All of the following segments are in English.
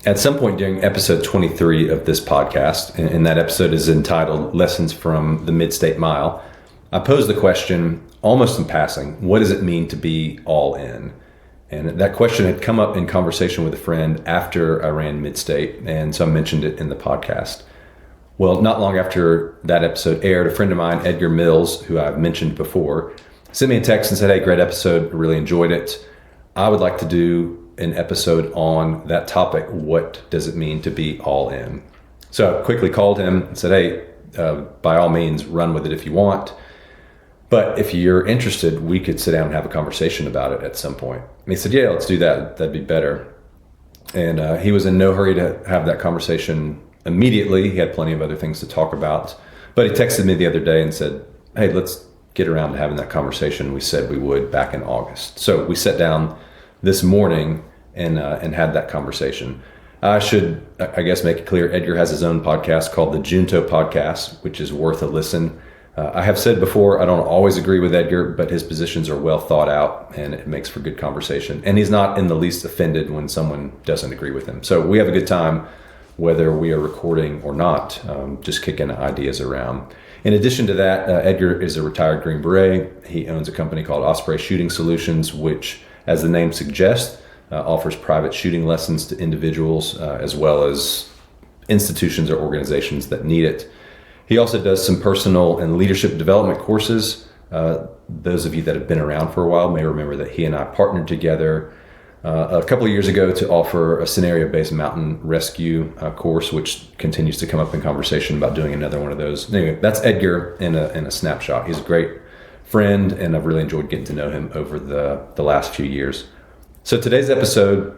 At some point during episode 23 of this podcast, and that episode is entitled Lessons from the Mid-State Mile, I posed the question, almost in passing, what does it mean to be all in? And that question had come up in conversation with a friend after I ran Mid-State, and so I mentioned it in the podcast. Well, not long after that episode aired, a friend of mine, Edgar Mills, who I've mentioned before, sent me a text and said, hey, great episode, really enjoyed it. I would like to do an episode on that topic. What does it mean to be all in? So I quickly called him and said, hey, by all means, run with it if you want. But if you're interested, we could sit down and have a conversation about it at some point. And he said, yeah, let's do that. That'd be better. And he was in no hurry to have that conversation immediately. He had plenty of other things to talk about. But he texted me the other day and said, hey, let's get around to having that conversation we said we would back in August. So we sat down this morning and had that conversation. I should, I guess, make it clear, Edgar has his own podcast called the Junto Podcast, which is worth a listen. I have said before, I don't always agree with Edgar, but his positions are well thought out and it makes for good conversation. And he's not in the least offended when someone doesn't agree with him. So we have a good time, whether we are recording or not, just kicking ideas around. In addition to that, Edgar is a retired Green Beret. He owns a company called Osprey Shooting Solutions, which, as the name suggests, offers private shooting lessons to individuals as well as institutions or organizations that need it. He also does some personal and leadership development courses. Those of you that have been around for a while may remember that he and I partnered together a couple of years ago to offer a scenario-based mountain rescue course, which continues to come up in conversation about doing another one of those. Anyway, that's Edgar in a snapshot. He's a great friend, and I've really enjoyed getting to know him over the last few years. So today's episode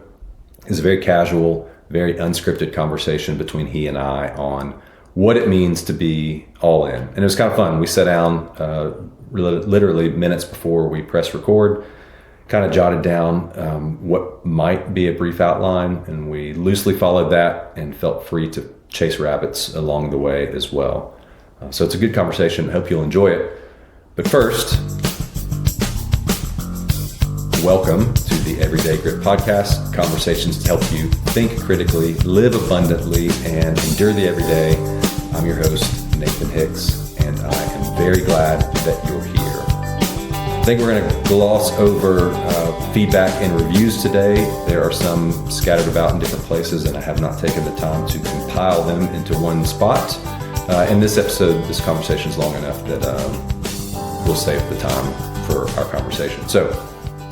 is a very casual, very unscripted conversation between he and I on what it means to be all in. And it was kind of fun. We sat down literally minutes before we press record, kind of jotted down what might be a brief outline, and we loosely followed that and felt free to chase rabbits along the way as well. So it's a good conversation. I hope you'll enjoy it. But first, welcome to the Everyday Grit Podcast, conversations to help you think critically, live abundantly, and endure the everyday. I'm your host, Nathan Hicks, and I am very glad that you're here. I think we're going to gloss over feedback and reviews today. There are some scattered about in different places, and I have not taken the time to compile them into one spot. In this episode, this conversation is long enough that we'll save the time for our conversation. So,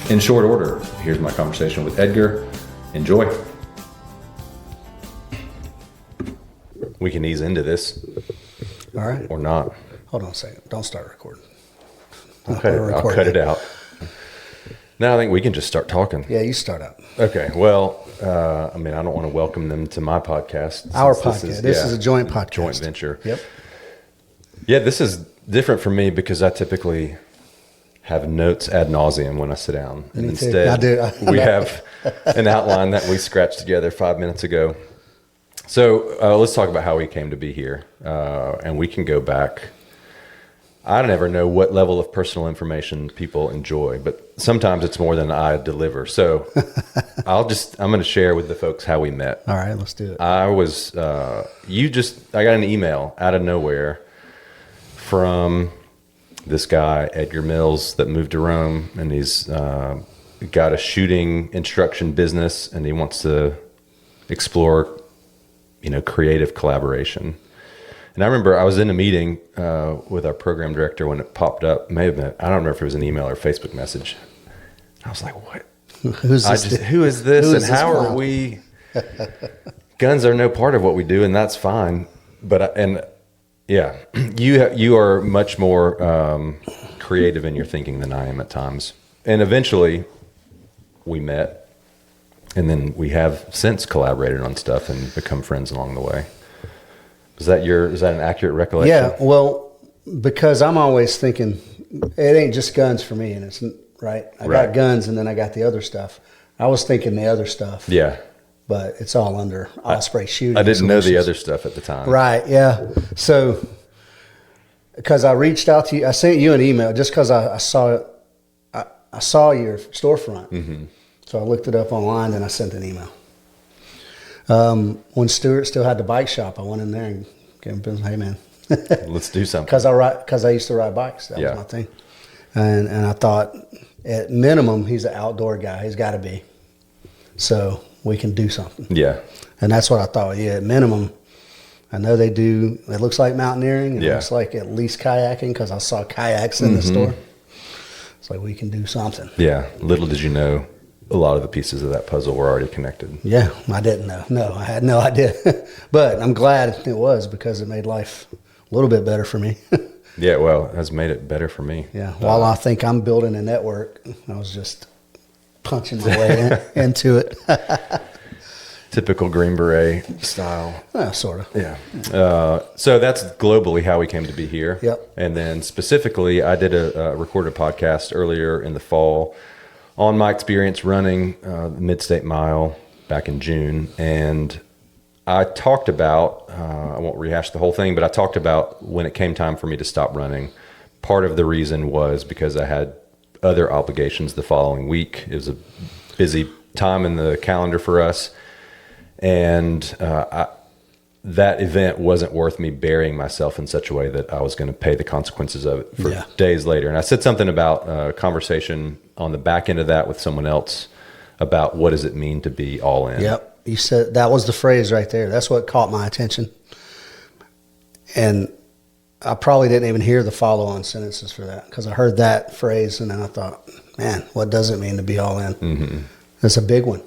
in short order, here's my conversation with Edgar. Enjoy. We can ease into this. All right. Or not. Hold on a second. Don't start recording. I'll cut it out. Now I think we can just start talking. Yeah, you start out. Okay. Well, I don't want to welcome them to my podcast. Our podcast. This is a joint podcast. Joint venture. Yep. Yeah, this is different for me because I typically have notes ad nauseum when I sit down. And instead, we have an outline that we scratched together 5 minutes ago. So let's talk about how we came to be here. And we can go back. I never know what level of personal information people enjoy, but sometimes it's more than I deliver. So I'm going to share with the folks how we met. All right, let's do it. I got an email out of nowhere from this guy, Edgar Mills, that moved to Rome, and he's got a shooting instruction business, and he wants to explore, creative collaboration. And I remember I was in a meeting with our program director when it popped up. May have been, I don't remember if it was an email or a Facebook message. I was like, "What? Who is this? And how are we?" Guns are no part of what we do, and that's fine. But yeah, you are much more creative in your thinking than I am at times. And eventually, we met, and then we have since collaborated on stuff and become friends along the way. Is that an accurate recollection? Yeah, well, because I'm always thinking it ain't just guns for me, and it's right. I got guns, and then I got the other stuff. I was thinking the other stuff. Yeah. But it's all under Osprey Shooting. I didn't know the other stuff at the time. Right, yeah. So, because I reached out to you, I sent you an email just because I saw it. I saw your storefront. Mm-hmm. So I looked it up online, and I sent an email. When Stewart still had the bike shop, I went in there and gave him business. Hey, man. Let's do something. Because I used to ride bikes. That was my thing. And I thought, at minimum, he's an outdoor guy. He's got to be. So we can do something. Yeah. And that's what I thought. Yeah, at minimum, I know they do. It looks like mountaineering. It looks like at least kayaking because I saw kayaks in the store. It's like we can do something. Yeah. Little did you know, a lot of the pieces of that puzzle were already connected. Yeah, I didn't know. No, I had no idea. But I'm glad it was because it made life a little bit better for me. Yeah, well, it has made it better for me. Yeah. While I think I'm building a network, I was just punching my way into it. Typical Green Beret style. Sort of. Yeah. So that's globally how we came to be here. Yep. And then specifically, I did a recorded podcast earlier in the fall on my experience running the Mid-State Mile back in June. And I talked about, I won't rehash the whole thing, but I talked about when it came time for me to stop running. Part of the reason was because I had other obligations the following week. It was a busy time in the calendar for us. And that event wasn't worth me burying myself in such a way that I was going to pay the consequences of it for days later. And I said something about a conversation on the back end of that with someone else about what does it mean to be all in. Yep. You said that was the phrase right there. That's what caught my attention. And I probably didn't even hear the follow-on sentences for that because I heard that phrase and then I thought, man, what does it mean to be all in? Mm-hmm. It's a big one.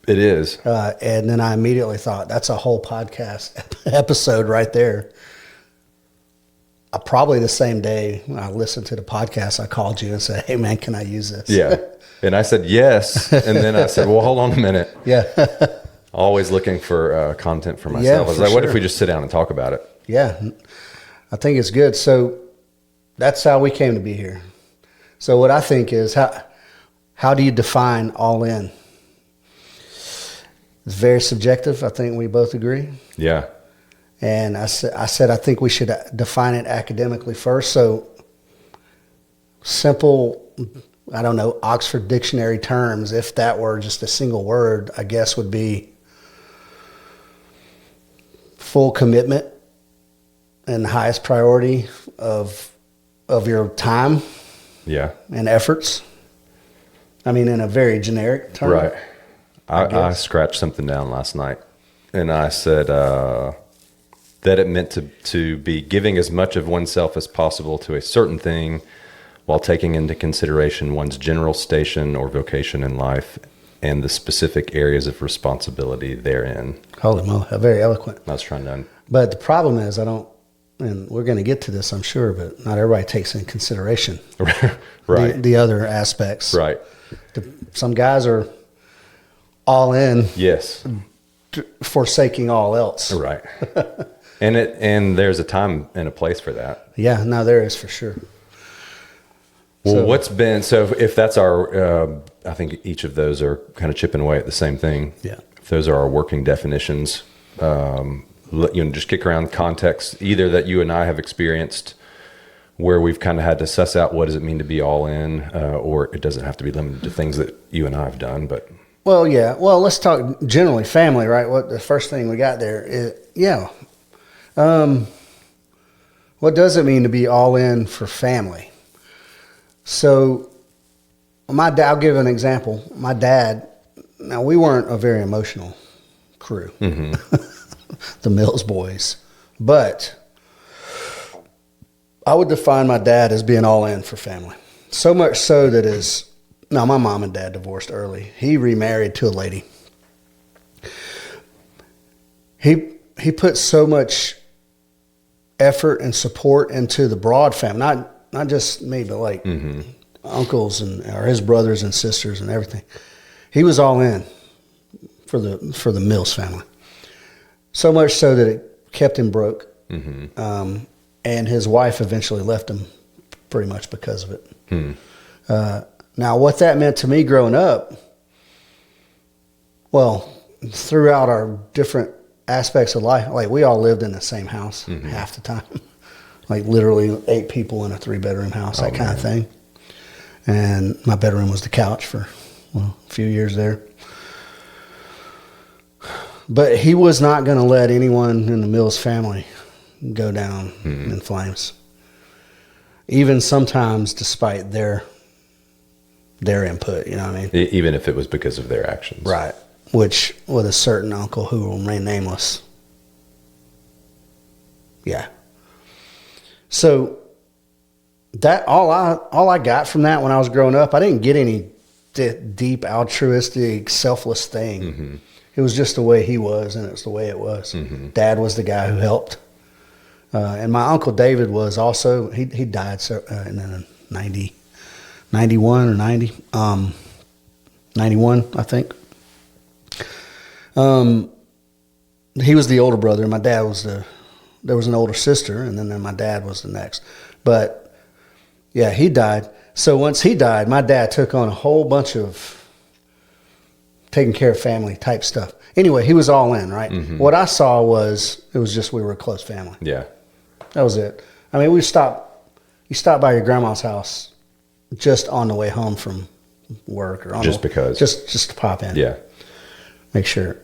It is. And then I immediately thought, that's a whole podcast episode right there. Probably the same day I listened to the podcast, I called you and said, hey, man, can I use this? Yeah. And I said, yes. And then I said, well, hold on a minute. Yeah. Always looking for content for myself. I was like, what if we just sit down and talk about it? Yeah. I think it's good. So that's how we came to be here. So what I think is, how do you define all in? It's very subjective. I think we both agree. Yeah. And I said I think we should define it academically first. So simple, I don't know, Oxford Dictionary terms, if that were just a single word, I guess would be full commitment and the highest priority of your time. Yeah. And efforts. I mean, in a very generic term. Right. I scratched something down last night and I said that it meant to be giving as much of oneself as possible to a certain thing while taking into consideration one's general station or vocation in life and the specific areas of responsibility therein. Holy moly, very eloquent. I was trying to... But the problem is and we're going to get to this, I'm sure, but not everybody takes in consideration right. the other aspects. Right. Some guys are all in. Yes. Forsaking all else. Right. and there's a time and a place for that. Yeah, no, there is for sure. Well, if that's our, I think each of those are kind of chipping away at the same thing. Yeah. If those are our working definitions, just kick around context, either that you and I have experienced where we've kind of had to suss out what does it mean to be all in, or it doesn't have to be limited to things that you and I have done, but... Well, yeah. Well, let's talk generally family, right? What the first thing we got there is, what does it mean to be all in for family? So, I'll give an example. My dad, now we weren't a very emotional crew, the Mills boys, but I would define my dad as being all in for family. So much so that now, my mom and dad divorced early. He remarried to a lady. He put so much effort and support into the broad family, not just me, but like uncles or his brothers and sisters and everything. He was all in for the Mills family. So much so that it kept him broke. And his wife eventually left him pretty much because of it. Now, what that meant to me growing up, well, throughout our different aspects of life, like we all lived in the same house half the time, like literally 8 people in a 3-bedroom house, that kind of thing. And my bedroom was the couch for a few years there. But he was not going to let anyone in the Mills family go down in flames. Even sometimes despite their input, you know what I mean? Even if it was because of their actions. Right. Which, with a certain uncle who will remain nameless. Yeah. So that all I got from that when I was growing up, I didn't get any deep altruistic, selfless thing. Mm-hmm. It was just the way he was, and it's the way it was. Mm-hmm. Dad was the guy who helped. And my Uncle David was also, he died in 91 or 90, 91, I think. He was the older brother. My dad was there was an older sister, and then my dad was the next. But, yeah, he died. So once he died, my dad took on a whole bunch of taking care of family type stuff. Anyway, he was all in, right? Mm-hmm. What I saw was, it was just we were a close family. Yeah. That was it. I mean, you stopped by your grandma's house just on the way home from work or on just to pop in. Yeah. Make sure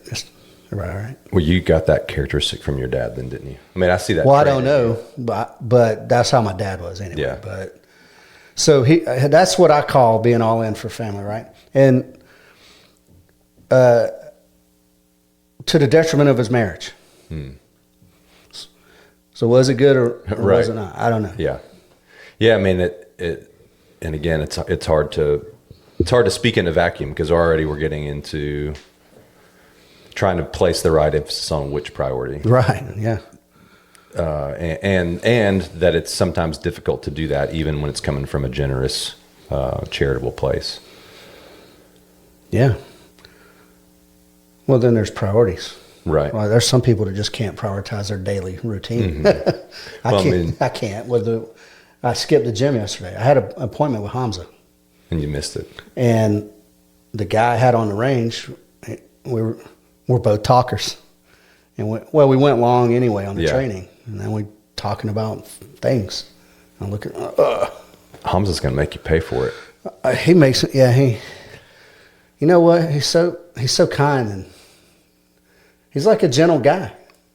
everybody all right. Well, you got that characteristic from your dad then, didn't you? I mean, I see that. Well, I don't know, but that's how my dad was anyway. Yeah. But so that's what I call being all in for family, right? And to the detriment of his marriage. So was it good or right. was it not? I don't know. Yeah. Yeah. I mean, and again, it's hard to speak in a vacuum because already we're getting into trying to place the right emphasis on which priority. Right. Yeah. And that it's sometimes difficult to do that even when it's coming from a generous, charitable place. Yeah. Well, then there's priorities. Right. Well, there's some people that just can't prioritize their daily routine. Mm-hmm. I can't. I skipped the gym yesterday. I had an appointment with Hamza. And you missed it. And the guy I had on the range, we're both talkers. And we went long anyway on the training. And then we talking about things. I'm looking. Hamza's going to make you pay for it. He makes it. Yeah. You know what? He's so kind, and he's like a gentle guy.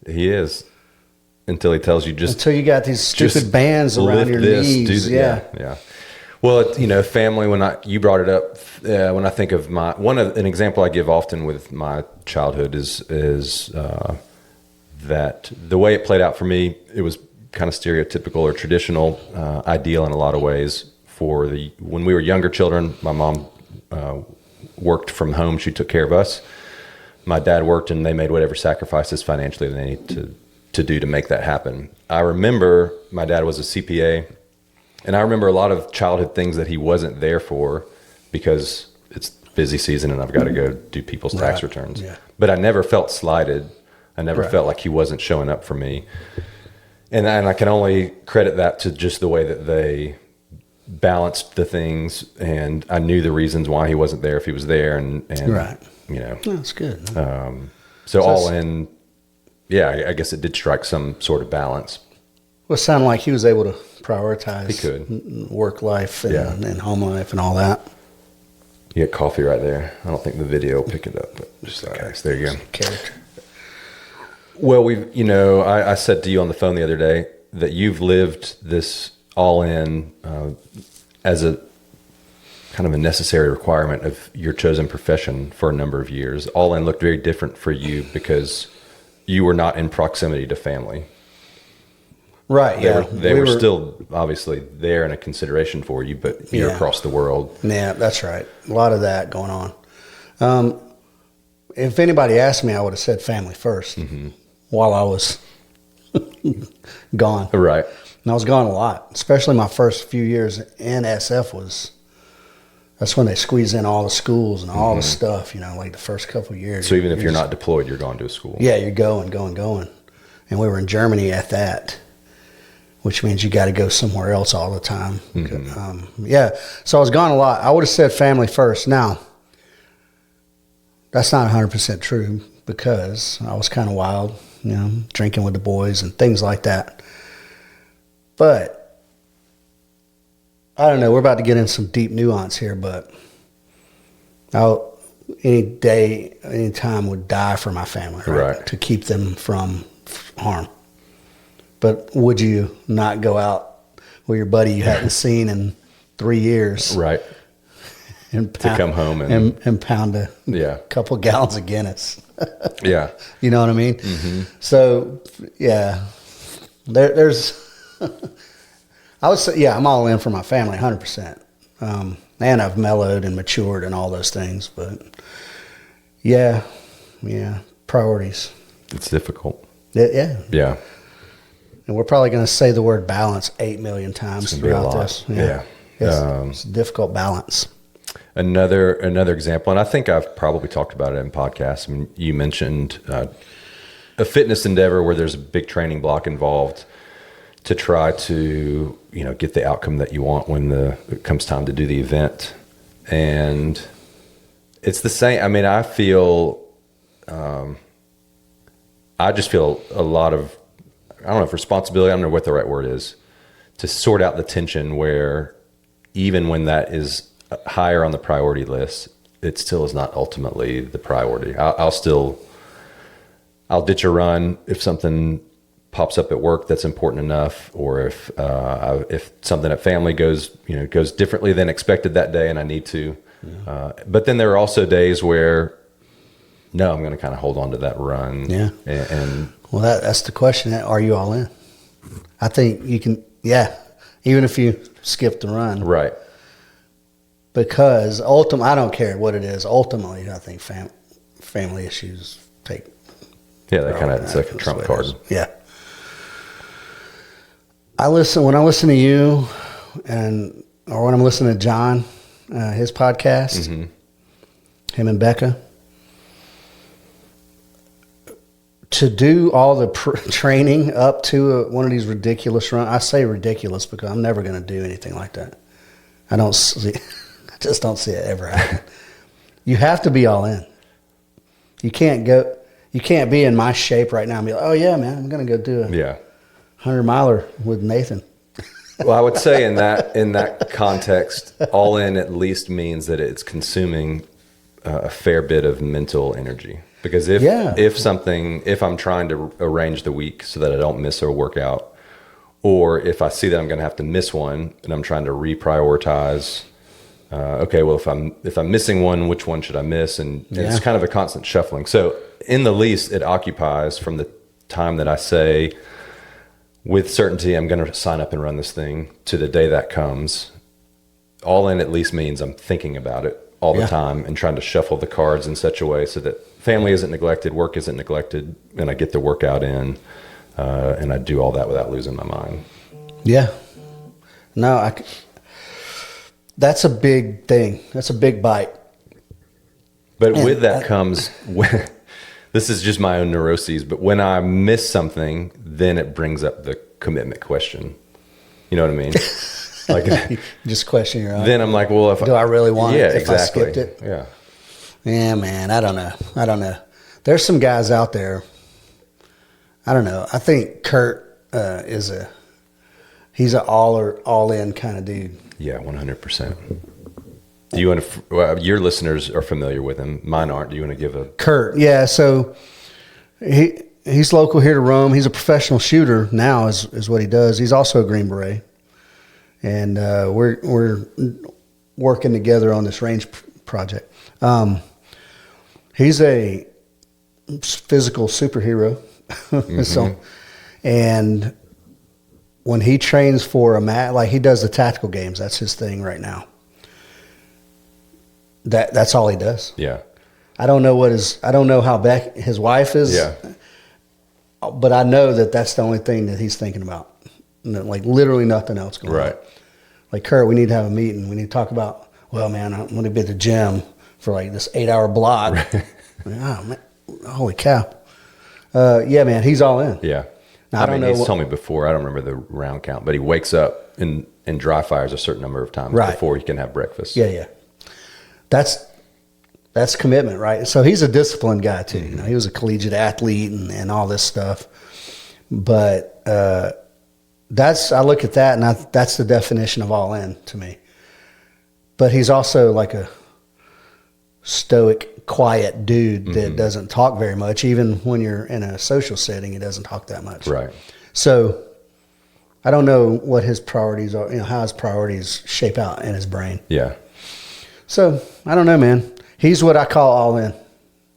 He is. Until he tells you until you got these stupid bands around your knees. Yeah. Well, family. When you brought it up, when I think of an example I give often with my childhood is that the way it played out for me, it was kind of stereotypical or traditional, ideal in a lot of ways. When we were younger children, my mom worked from home. She took care of us. My dad worked, and they made whatever sacrifices financially they needed to do to make that happen. I remember my dad was a CPA, and I remember a lot of childhood things that he wasn't there for because it's busy season and I've got to go do people's tax returns. Yeah. But I never felt slighted. I never felt like he wasn't showing up for me. And I can only credit that to just the way that they balanced the things, and I knew the reasons why he wasn't there if he was there, and that's good. So all in, I guess it did strike some sort of balance. Well, it sounded like he was able to prioritize. He could work life and home life and all that. You got coffee right there. I don't think the video will pick it up, but just there you go. Character. Well, I said to you on the phone the other day that you've lived this all in as a kind of a necessary requirement of your chosen profession for a number of years. All in looked very different for you because you were not in proximity to family. Right. They were still obviously there and a consideration for you, but you're across the world. Yeah, that's right. A lot of that going on. If anybody asked me, I would have said family first while I was gone. Right. And I was gone a lot, especially my first few years in SF that's when they squeeze in all the schools and all the stuff, like the first couple of years. So even if you're not deployed, you're going to a school. Yeah, you're going. And we were in Germany at that, which means you got to go somewhere else all the time. So I was gone a lot. I would have said family first. Now, that's not 100% true because I was kind of wild, drinking with the boys and things like that. But I don't know. We're about to get in some deep nuance here, but any day, any time would die for my family, Right. To keep them from harm. But would you not go out with your buddy you hadn't seen in 3 years, Right. and To come home and pound a couple gallons of Guinness? Yeah. You know what I mean? Mm-hmm. So yeah, there's. I would say, I'm all in for my family, 100%. And I've mellowed and matured and all those things, but yeah, priorities. It's difficult. Yeah. And we're probably going to say the word balance 8 million times throughout this. Yeah. It's a difficult balance. Another example, and I think I've probably talked about it in podcasts. I mean, you mentioned a fitness endeavor where there's a big training block involved to try to, get the outcome that you want when it comes time to do the event. And it's the same. I mean, I just feel a lot of, I don't know if responsibility, I don't know what the right word is, to sort out the tension where even when that is higher on the priority list, it still is not ultimately the priority. I'll ditch a run if something pops up at work that's important enough, or if something at family goes differently than expected that day and I need to. Yeah. But then there are also days where, no, I'm going to kind of hold on to that run. Yeah. And well, that's the question. Are you all in? I think you can, even if you skip the run. Right. Because ultimately, I don't care what it is. Ultimately, I think family issues take. Yeah, they kind of, it's like a trump card. Yeah. When I listen to you or when I'm listening to John, his podcast, him and Becca, to do all the training up to one of these ridiculous runs. I say ridiculous because I'm never going to do anything like that. I just don't see it ever happen. You have to be all in. You can't be in my shape right now and be like, oh yeah, man, I'm going to go do a 100-miler with Nathan. Well, I would say in that context, all in at least means that it's consuming a fair bit of mental energy. Because if I'm trying to arrange the week so that I don't miss a workout, or if I see that I'm going to have to miss one and I'm trying to reprioritize, okay, well, if I'm missing one, which one should I miss? And it's kind of a constant shuffling. So in the least, it occupies from the time that I say, with certainty, I'm going to sign up and run this thing, to the day that comes. All in at least means I'm thinking about it all the time and trying to shuffle the cards in such a way so that family isn't neglected, work isn't neglected, and I get the workout in, and I do all that without losing my mind. Yeah. No, that's a big thing. That's a big bite. But with that comes, this is just my own neuroses, but when I miss something, then it brings up the commitment question. You know what I mean? Like, just question your own. Then I'm like, well, do I really want it if exactly. I skipped it? Yeah. Yeah, man, I don't know. There's some guys out there. I don't know. I think Kurt he's an all in kind of dude. Yeah, 100%. Do you want to? Well, your listeners are familiar with him. Mine aren't. Do you want to give a Kurt? Yeah. So he's local here to Rome. He's a professional shooter now, is what he does. He's also a Green Beret, and we're working together on this range project. He's a physical superhero. Mm-hmm. So, and when he trains for a match, like he does the tactical games, that's his thing right now. That's all he does. Yeah. I don't know how his wife is. Yeah. But I know that's the only thing that he's thinking about. Like literally nothing else going on. Right. Like, Kurt, we need to have a meeting. We need to talk about, well, man, I'm going to be at the gym for like this 8-hour block. Right. Oh, man, holy cow. Yeah, man, he's all in. Yeah. Now, He's told me before, I don't remember the round count, but he wakes up and dry fires a certain number of times before he can have breakfast. Yeah. That's commitment, right? So he's a disciplined guy too. Mm-hmm. He was a collegiate athlete and all this stuff. But I look at that and that's the definition of all in to me. But he's also like a stoic, quiet dude that doesn't talk very much. Even when you're in a social setting, he doesn't talk that much. Right. So I don't know what his priorities are, how his priorities shape out in his brain. Yeah. So I don't know, man. He's what I call all in.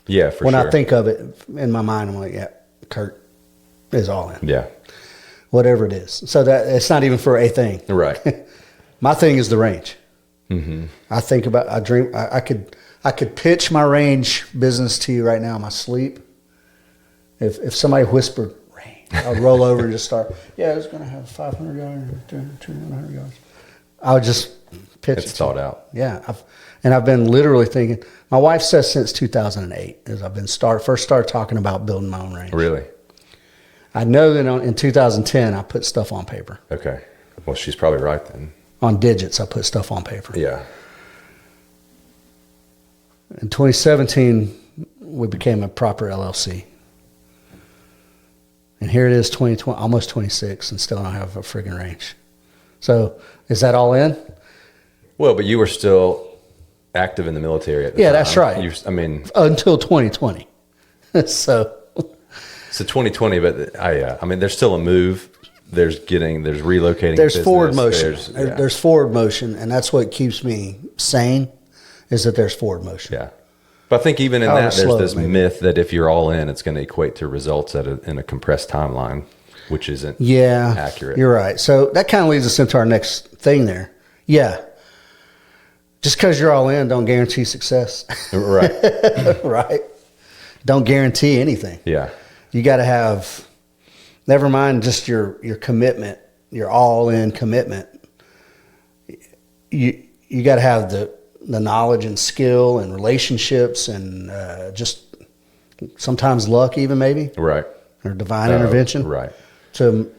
Yeah, for when sure. I think of it in my mind, I'm like, yeah, Kurt is all in. Yeah. Whatever it is. So that it's not even for a thing. Right. My thing is the range. I think about, I dream, I could pitch my range business to you right now in my sleep. If somebody whispered range, I'd roll over and just start, yeah, it's going to have 500 yards, 200 yards. I would just pitch it. It's thought out. Yeah. I've been literally thinking, my wife says since 2008, as I've been first started talking about building my own range. Really? I know that in 2010, I put stuff on paper. Okay. Well, she's probably right then. On digits, I put stuff on paper. Yeah. In 2017, we became a proper LLC. And here it is, 2020, almost 26, and still don't have a friggin' range. So is that all in? Well, but you were still active in the military at the time. Yeah, that's right. Until 2020. So 2020, but I mean, there's still a move. There's relocating. There's business. forward motion. Yeah. There's forward motion, and that's what keeps me sane, is that there's forward motion. Yeah. But I think even in Power that, there's slow, this maybe. myth that if you're all in, it's going to equate to results in a compressed timeline, which isn't accurate. You're right. So that kind of leads us into our next thing there. Yeah. Just because you're all in, don't guarantee success. Right. Right. Don't guarantee anything. Yeah. You got to have, never mind just your commitment, your all-in commitment. You got to have the knowledge and skill and relationships and just sometimes luck even maybe. Right. Or divine intervention. Right. To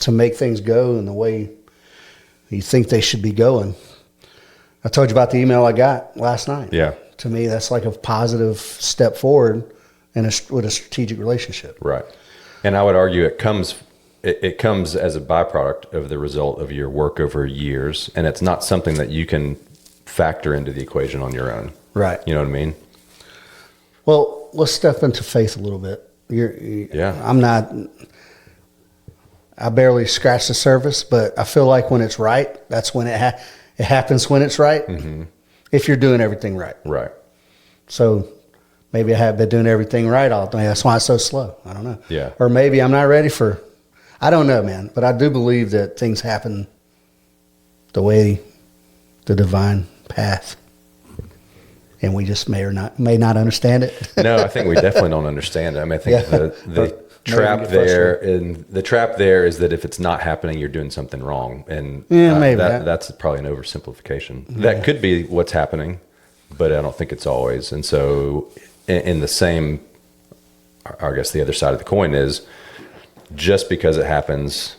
make things go in the way you think they should be going. I told you about the email I got last night. Yeah. To me, that's like a positive step forward with a strategic relationship. Right. And I would argue it comes as a byproduct of the result of your work over years, and it's not something that you can factor into the equation on your own. Right. You know what I mean? Well, let's step into faith a little bit. I barely scratched the surface, but I feel like when it's right, that's when it happens when it's right. Mm-hmm. If you're doing everything right. Right. So maybe I have been doing everything right all the time. That's why it's so slow. I don't know. Yeah. Or maybe I'm not ready I don't know, man. But I do believe that things happen the way the divine path. And we just may not understand it. No, I think we definitely don't understand it. I mean, I think the trap there is that if it's not happening, you're doing something wrong. And maybe that's probably an oversimplification. Yeah. That could be what's happening, but I don't think it's always. And so in the same, I guess the other side of the coin is just because it happens,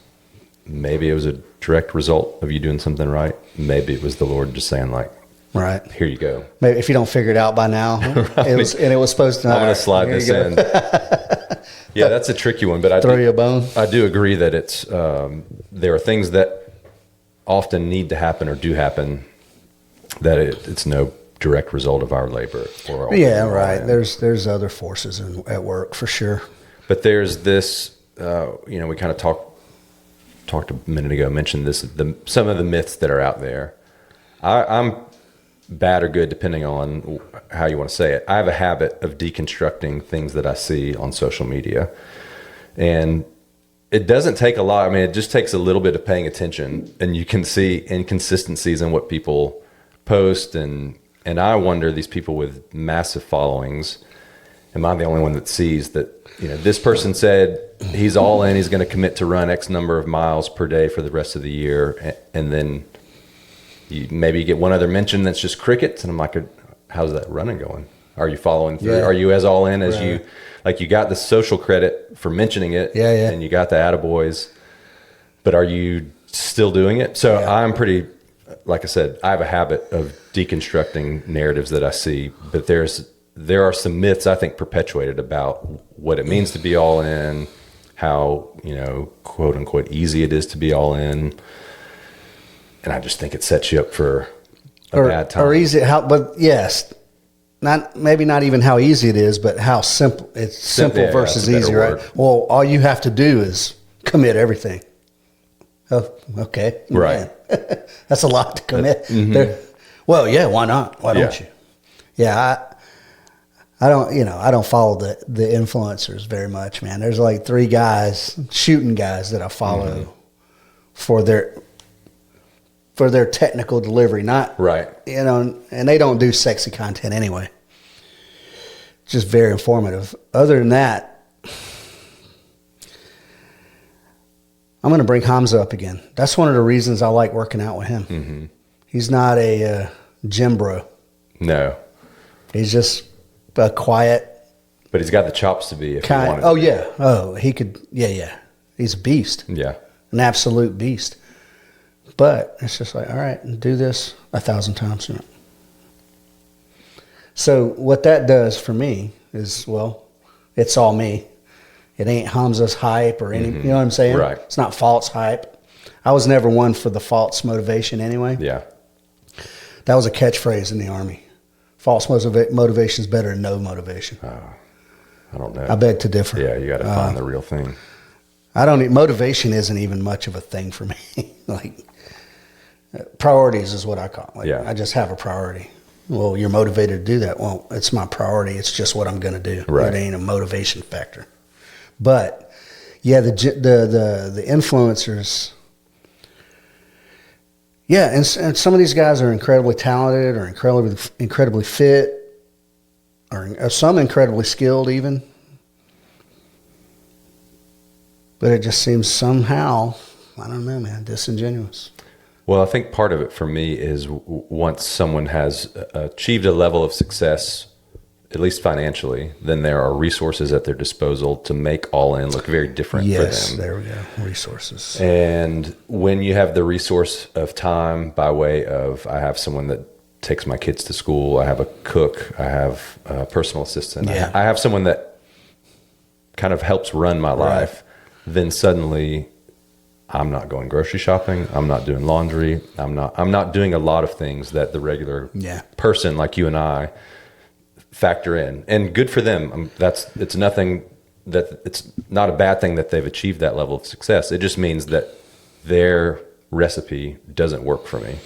maybe it was a direct result of you doing something right. Maybe it was the Lord just saying like, right, here you go. Maybe if you don't figure it out by now, right. it was supposed to. I'm going to slide this in. Yeah, that's a tricky one, but throw you a bone. I do agree that it's there are things that often need to happen or do happen that it's no direct result of our labor. Right. There's other forces at work for sure. But there's this, we kind of talked a minute ago, mentioned this, some of the myths that are out there. I'm bad or good depending on how you want to say it. I have a habit of deconstructing things that I see on social media, and it doesn't take a lot. I mean, it just takes a little bit of paying attention, and you can see inconsistencies in what people post, and I wonder, these people with massive followings, am I the only one that sees that, this person said he's all in, he's going to commit to run X number of miles per day for the rest of the year, and then maybe you get one other mention that's just crickets, and I'm like, how's that running going? Are you following through? Yeah. Are you as all in as you got the social credit for mentioning it, and you got the attaboys, but are you still doing it? So I'm pretty, like I said, I have a habit of deconstructing narratives that I see, but there are some myths I think perpetuated about what it means to be all in, how, quote unquote easy it is to be all in. And I just think it sets you up for a bad time. Or easy, but yes, maybe not even how easy it is, but how simple it's simple versus easy, right? Well, all you have to do is commit everything. Oh, okay. Right. That's a lot to commit. Well, yeah, why not? Why don't you? Yeah, I don't follow the influencers very much, man. There's like 3 shooting guys that I follow for their technical delivery, not right. And they don't do sexy content anyway. Just very informative. Other than that, I'm going to bring Hamza up again. That's one of the reasons I like working out with him. He's not a gym bro. No. He's just a quiet. But he's got the chops to be if he wanted to. Oh, yeah. Oh, he could. Yeah. He's a beast. Yeah. An absolute beast. But it's just like, all right, do this 1,000 times. So what that does for me is, well, it's all me. It ain't Hamza's hype or any, you know what I'm saying? Right. It's not false hype. I was never one for the false motivation anyway. Yeah. That was a catchphrase in the Army. False motivation is better than no motivation. I don't know. I beg to differ. Yeah, you got to find the real thing. Motivation isn't even much of a thing for me. Like, priorities is what I call it. Like, I just have a priority. Well, you're motivated to do that. Well, it's my priority. It's just what I'm going to do. Right. It ain't a motivation factor. But yeah, the influencers. Yeah, and some of these guys are incredibly talented, or incredibly fit, or some incredibly skilled even. But it just seems somehow, I don't know, man, disingenuous. Well, I think part of it for me is once someone has achieved a level of success, at least financially, then there are resources at their disposal to make all in look very different for them. Yes, there we go, resources. And when you have the resource of time by way of, I have someone that takes my kids to school, I have a cook, I have a personal assistant, yeah. I have someone that kind of helps run my life, then suddenly I'm not going grocery shopping. I'm not doing laundry. I'm not doing a lot of things that the regular person like you and I factor in. And good for them. It's not a bad thing that they've achieved that level of success. It just means that their recipe doesn't work for me,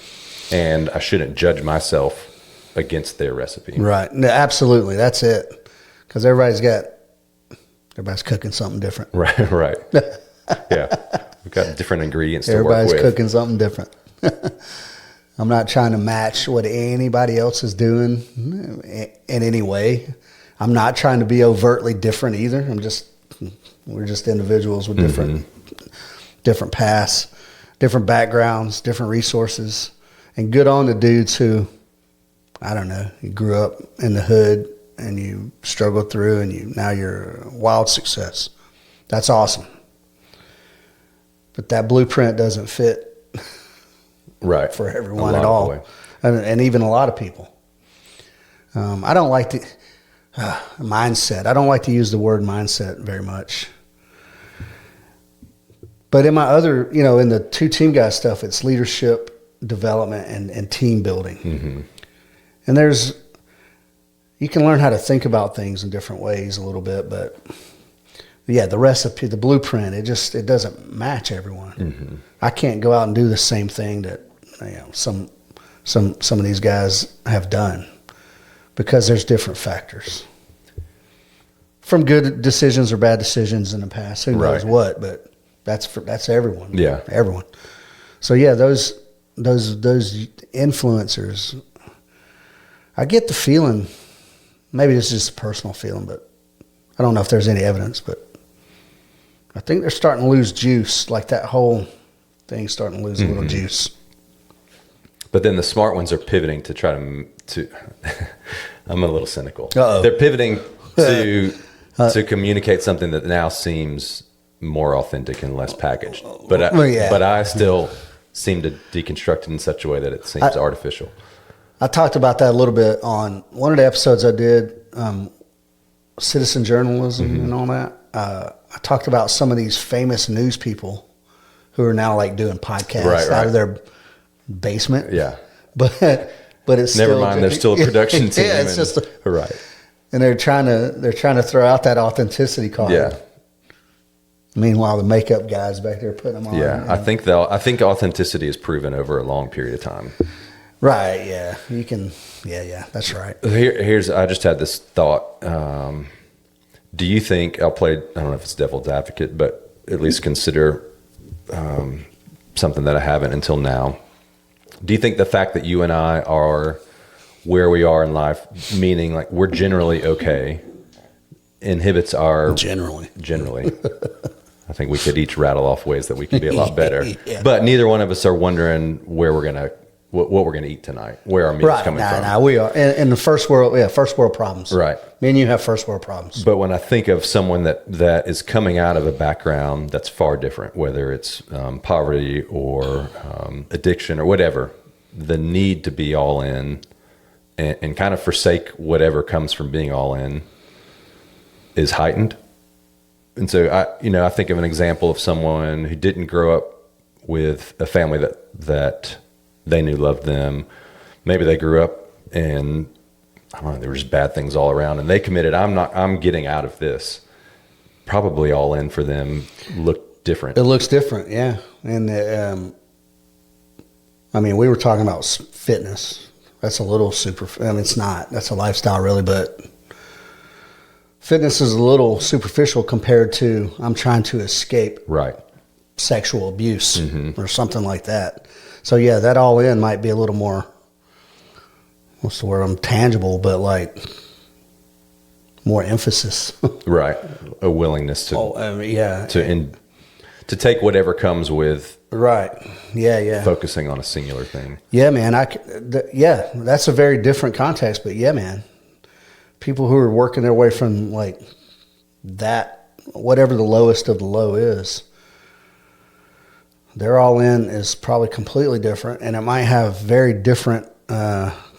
and I shouldn't judge myself against their recipe. Right. No, absolutely. That's it. Because everybody's cooking something different. Right. Yeah. We've got different ingredients to work with. Everybody's cooking something different. I'm not trying to match what anybody else is doing in any way. I'm not trying to be overtly different either. We're just individuals with different paths, different backgrounds, different resources. And good on the dudes who, I don't know, you grew up in the hood and you struggled through and now you're a wild success. That's awesome. But that blueprint doesn't fit for everyone at all. And even a lot of people. I don't like the mindset. I don't like to use the word mindset very much. But in my other, in the 2 team guy stuff, it's leadership development and team building. And you can learn how to think about things in different ways a little bit, but yeah, the recipe, the blueprint, it doesn't match everyone. I can't go out and do the same thing that some of these guys have done, because there's different factors. From good decisions or bad decisions in the past, who knows what, but that's everyone. Yeah. Everyone. So yeah, those influencers, I get the feeling, maybe this is just a personal feeling, but I don't know if there's any evidence, but I think they're starting to lose juice. Like that whole thing's starting to lose a little juice. But then the smart ones are pivoting to try to I'm a little cynical. Uh-oh. They're pivoting to communicate something that now seems more authentic and less packaged. But I still seem to deconstruct it in such a way that it seems artificial. I talked about that a little bit on one of the episodes I did, citizen journalism and all that. I talked about some of these famous news people who are now like doing podcasts out of their basement. Yeah. But but it's never still, mind. There's still a production team. Yeah, it's just right. And they're trying to throw out that authenticity card. Yeah. Meanwhile, the makeup guys back there putting them on. Yeah, I think authenticity is proven over a long period of time. Right. Yeah. You can. Yeah. That's right. I just had this thought. Do you think I don't know if it's devil's advocate, but at least consider something that I haven't until now. Do you think the fact that you and I are where we are in life, meaning like we're generally okay, inhibits our generally? I think we could each rattle off ways that we could be a lot better. Yeah. But neither one of us are wondering where we're gonna what we're gonna eat tonight, where our meal's coming from. No, we are in the first world. Yeah, first world problems. Right. Me and you have first world problems. But when I think of someone that is coming out of a background that's far different, whether it's poverty or addiction or whatever, the need to be all in and kind of forsake whatever comes from being all in is heightened. And so I think of an example of someone who didn't grow up with a family that they knew loved them. Maybe they grew up and I don't know, there were just bad things all around and they committed, I'm getting out of this. Probably all in for them looked different. It looks different. Yeah. And, we were talking about fitness. That's a little it's not, that's a lifestyle really, but fitness is a little superficial compared to I'm trying to escape right. sexual abuse or something like that. So yeah, that all in might be a little more, what's the word? Tangible, but like more emphasis. Right. A willingness to, to take whatever comes with. Right. Yeah. Focusing on a singular thing. Yeah, man. That's a very different context, but yeah, man. People who are working their way from like that, whatever the lowest of the low is, their all in is probably completely different, and it might have very different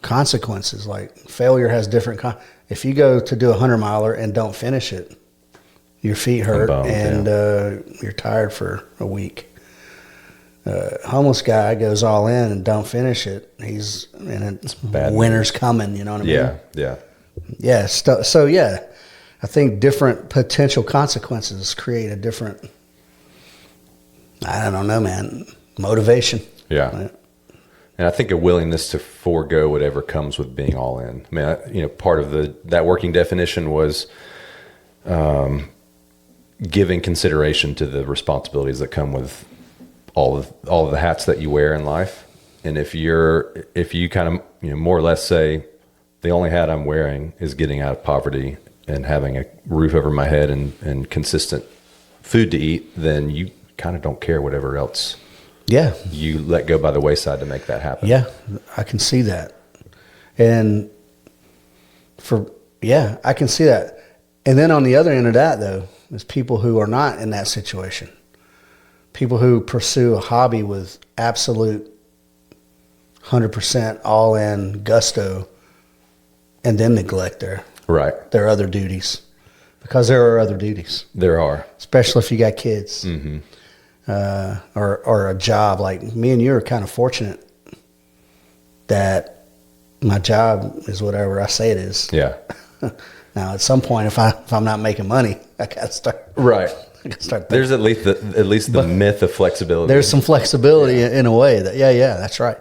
consequences. Like failure has different. If you go to do a 100-miler and don't finish it, your feet hurt and you're tired for a week. Homeless guy goes all in and don't finish it. He's winter's coming. You know what I mean? Yeah. Yeah. So yeah, I think different potential consequences create a different, I don't know, man, motivation. Yeah. Right? And I think a willingness to forego whatever comes with being all in. Part of that working definition was giving consideration to the responsibilities that come with all of the hats that you wear in life. And if you kind of more or less say the only hat I'm wearing is getting out of poverty and having a roof over my head and consistent food to eat, then you kind of don't care whatever else you let go by the wayside to make that happen. Yeah, I can see that. And I can see that. And then on the other end of that, though, is people who are not in that situation. People who pursue a hobby with absolute 100% all in gusto and then neglect their other duties. Because there are other duties. There are. Especially if you got kids. Mm-hmm. Or a job. Like me and you are kind of fortunate that my job is whatever I say it is. Yeah. Now, at some point, if I'm not making money, I got to start. Right. I got to start thinking. There's at least the myth of flexibility. There's some flexibility in a way that, that's right.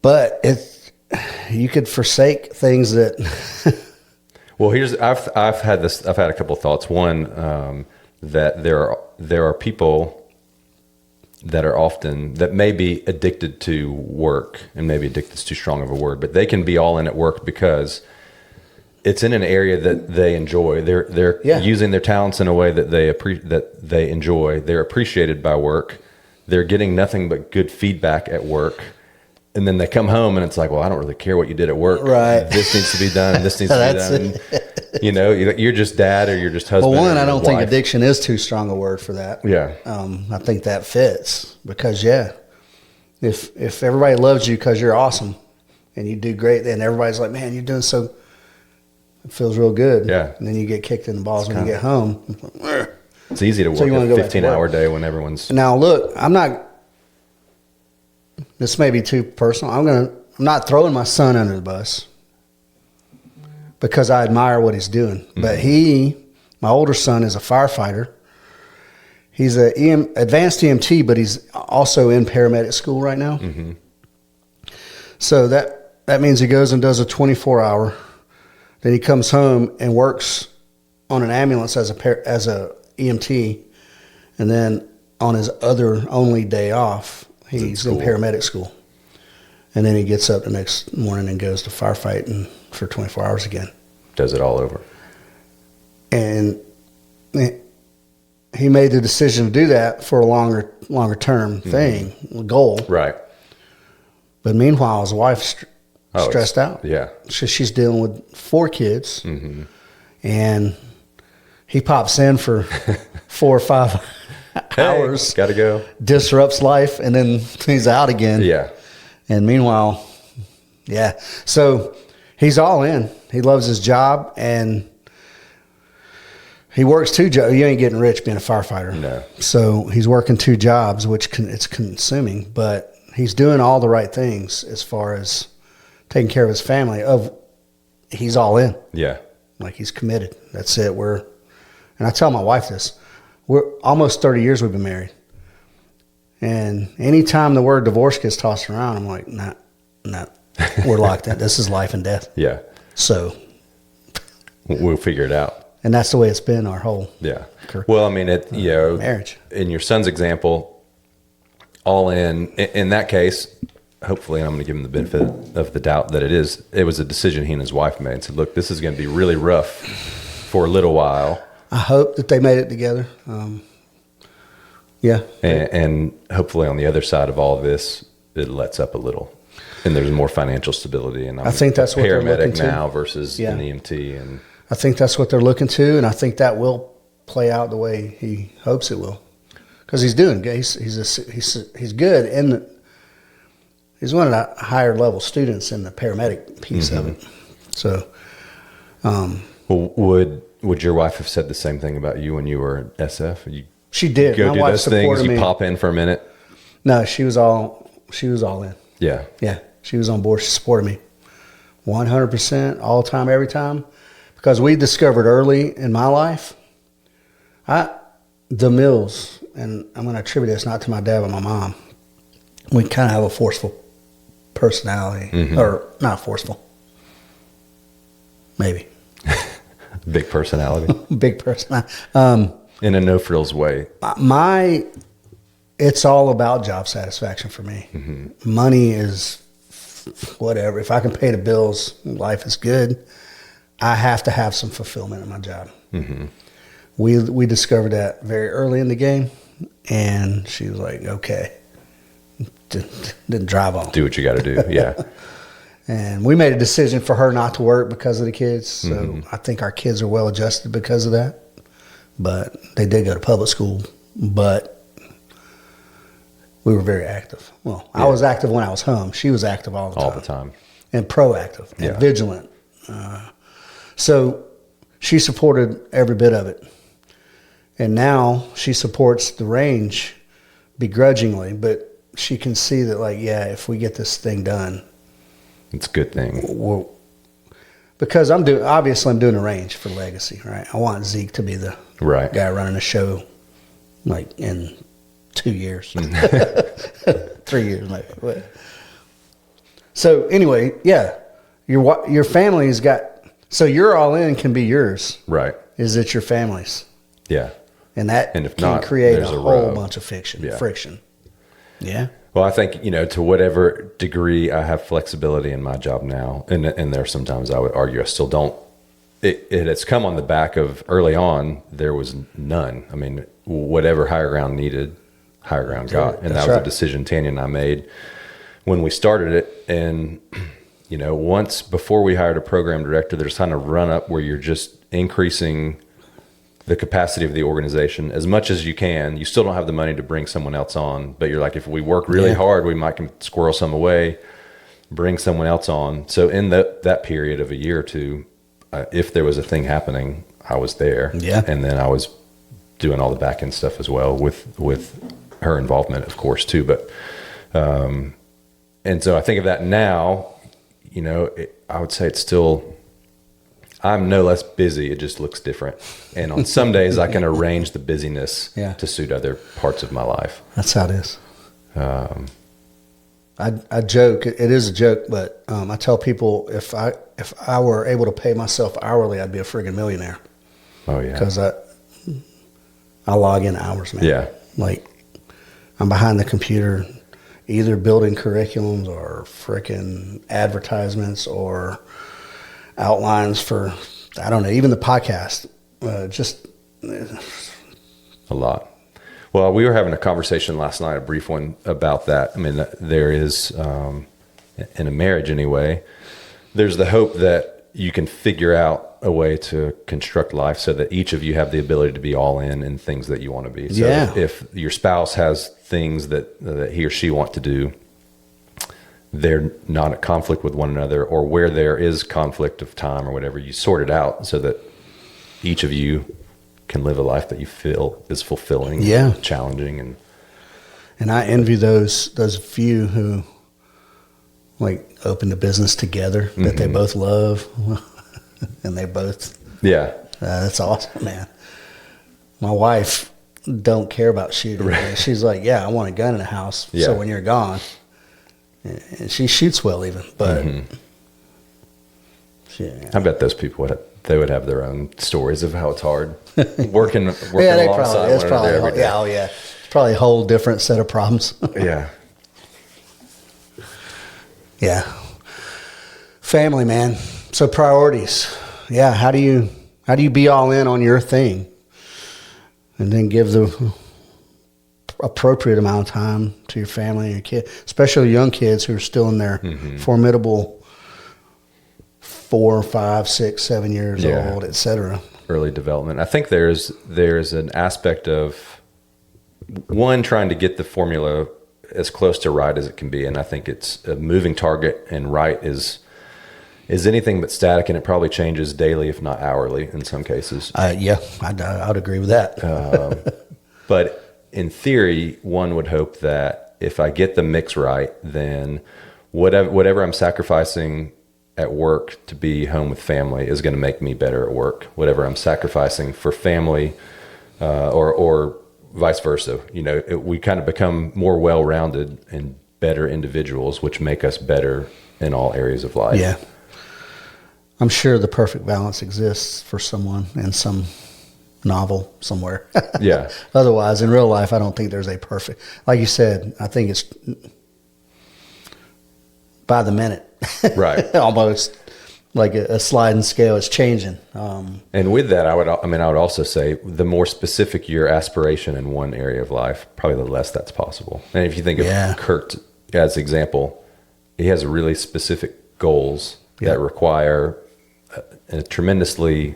But you could forsake things that. Well, I've had a couple of thoughts. One, that there are people that may be addicted to work, and maybe addicted is too strong of a word, but they can be all in at work because it's in an area that they enjoy. They're using their talents in a way that they enjoy. They're appreciated by work. They're getting nothing but good feedback at work. And then they come home and it's like, well, I don't really care what you did at work. Right. This needs to be done. This needs to be done. You're just dad or you're just husband. Well, I don't think addiction is too strong a word for that. Yeah. I think that fits because, if everybody loves you because you're awesome and you do great, then everybody's like, man, you're doing so, it feels real good. Yeah. And then you get kicked in the balls when you get home. It's easy to work a 15-hour day when everyone's. Now, look, I'm not this may be too personal. I'm not throwing my son under the bus because I admire what he's doing. But my older son is a firefighter. He's a advanced EMT, but he's also in paramedic school right now. Mm-hmm. So that means he goes and does a 24-hour. Then he comes home and works on an ambulance as a EMT, and then on his other only day off, he's in paramedic school. And then he gets up the next morning and goes to firefighting for 24 hours again. Does it all over. And he made the decision to do that for a longer term thing, goal. Right. But meanwhile, his wife's stressed out. Yeah. She's dealing with 4 kids. Mm-hmm. And he pops in for 4 or 5 hours. Got to go. Disrupts life, and then he's out again. Yeah. And meanwhile, yeah. So he's all in. He loves his job, and he works 2 jobs. You ain't getting rich being a firefighter. No. So he's working 2 jobs, which it's consuming, but he's doing all the right things as far as taking care of his family. He's all in. Yeah. Like, he's committed. That's it. And I tell my wife this. We're almost 30 years we've been married. And anytime the word divorce gets tossed around, I'm like, nah, we're locked in. This is life and death. Yeah. So we'll figure it out. And that's the way it's been our whole career. Well, I mean, marriage. In your son's example, all in that case, hopefully, and I'm going to give him the benefit of the doubt that it was a decision he and his wife made. So, look, this is going to be really rough for a little while. I hope that they made it together. Yeah. And hopefully on the other side of all of this, it lets up a little. And there's more financial stability. And I think that's what they're looking to. Paramedic now versus an EMT. And I think that's what they're looking to, and I think that will play out the way he hopes it will. Because he's doing good. He's good, and he's one of the higher level students in the paramedic piece of it. So, would your wife have said the same thing about you when you were at SF? She did. Go My do wife those things. supported You me. pop in for a minute. No, she was all in. Yeah. Yeah, she was on board. She supported me 100% all the time, every time. Because we discovered early in my life, the Mills, and I'm going to attribute this not to my dad but my mom, we kind of have a forceful personality. Or not forceful. Maybe. Big personality. Big personality. In a no-frills way. It's all about job satisfaction for me. Mm-hmm. Money is whatever. If I can pay the bills, life is good. I have to have some fulfillment in my job. Mm-hmm. We discovered that very early in the game, and she was like, okay. Didn't drive on. Do what you got to do, yeah. And we made a decision for her not to work because of the kids. So I think our kids are well adjusted because of that. But they did go to public school. But we were very active. Well, I was active when I was home. She was active all the time. All the time. And proactive and vigilant. So she supported every bit of it. And now she supports the range begrudgingly. But she can see that, like, if we get this thing done, it's a good thing. Because I'm doing the range for legacy, right? I want Zeke to be the guy running the show, like, in 2 years, 3 years maybe. But, so anyway, your family's got. So your all in can be yours, right? Is it your family's? Yeah, and that if can not, create a whole whole bunch of friction. Yeah. Well, I think, to whatever degree I have flexibility in my job now, and there are sometimes I would argue I still don't, it has come on the back of early on, there was none. I mean, whatever higher ground needed, higher ground got. And that was a decision Tanya and I made when we started it. And, once before we hired a program director, there's kind of run up where you're just increasing the capacity of the organization as much as you can. You still don't have the money to bring someone else on, but you're like, if we work really hard, we might can squirrel some away, bring someone else on. So in that period of a year or two, if there was a thing happening, I was there. Yeah. And then I was doing all the back end stuff as well with her involvement, of course, too. But And so I think of that now, I would say it's still, I'm no less busy. It just looks different. And on some days I can arrange the busyness to suit other parts of my life. That's how it is. I joke, it is a joke, but I tell people if I were able to pay myself hourly, I'd be a friggin' millionaire. Oh yeah. Because I log in hours, man. Yeah. Like I'm behind the computer, either building curriculums or frickin' advertisements or outlines for, I don't know, even the podcast. Just a lot. Well, we were having a conversation last night, a brief one about that. I mean, there is, in a marriage anyway, there's the hope that you can figure out a way to construct life so that each of you have the ability to be all in things that you want to be. So if your spouse has things that he or she want to do, they're not at conflict with one another, or where there is conflict of time or whatever, you sort it out so that each of you can live a life that you feel is fulfilling, and challenging, and I envy those few who like open a business together that they both love, and they both that's awesome, man. My wife don't care about shooting. Right. She's like, I want a gun in the house, so when you're gone, and she shoots well even, but I bet those people would have their own stories of how it's hard working alongside one another every day. It's probably a whole different set of problems. Yeah. Family, man. So priorities. Yeah. How do you be all in on your thing and then give the appropriate amount of time to your family and your kids, especially young kids who are still in their formidable 4, 5, 6, 7 years old, etc. Early development. I think there's an aspect of one trying to get the formula as close to right as it can be, and I think it's a moving target, and right is anything but static, and it probably changes daily, if not hourly, in some cases. I'd agree with that. But in theory, one would hope that if I get the mix right, then whatever I'm sacrificing at work to be home with family is going to make me better at work. Whatever I'm sacrificing for family, or vice versa, we kind of become more well-rounded and better individuals, which make us better in all areas of life. Yeah. I'm sure the perfect balance exists for someone in some novel somewhere. Yeah. Otherwise, in real life, I don't think there's a perfect, like you said, I think it's by the minute. Right. Almost like a sliding scale. It's changing. And with that, I would also say the more specific your aspiration in one area of life, probably the less that's possible. And if you think of Kurt as example, he has really specific goals that require a tremendously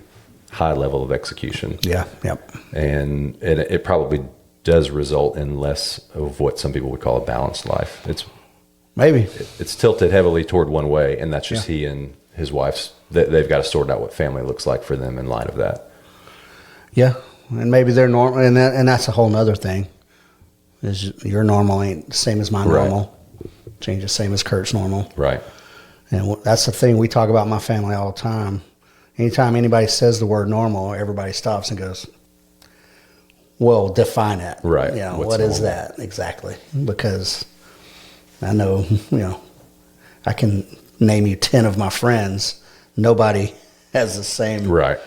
high level of execution. Yeah. Yep. And it probably does result in less of what some people would call a balanced life. It's tilted heavily toward one way, and that's just he and his wife's. They've got to sort out what family looks like for them in light of that. Yeah, and maybe they're normal, and that's a whole nother thing. Is your normal ain't the same as my normal. Change the same as Kurt's normal. Right. And that's the thing we talk about in my family all the time. Anytime anybody says the word normal, everybody stops and goes, well, define it. Right. What is that exactly? Because I know, I can name you 10 of my friends. Nobody has the same life.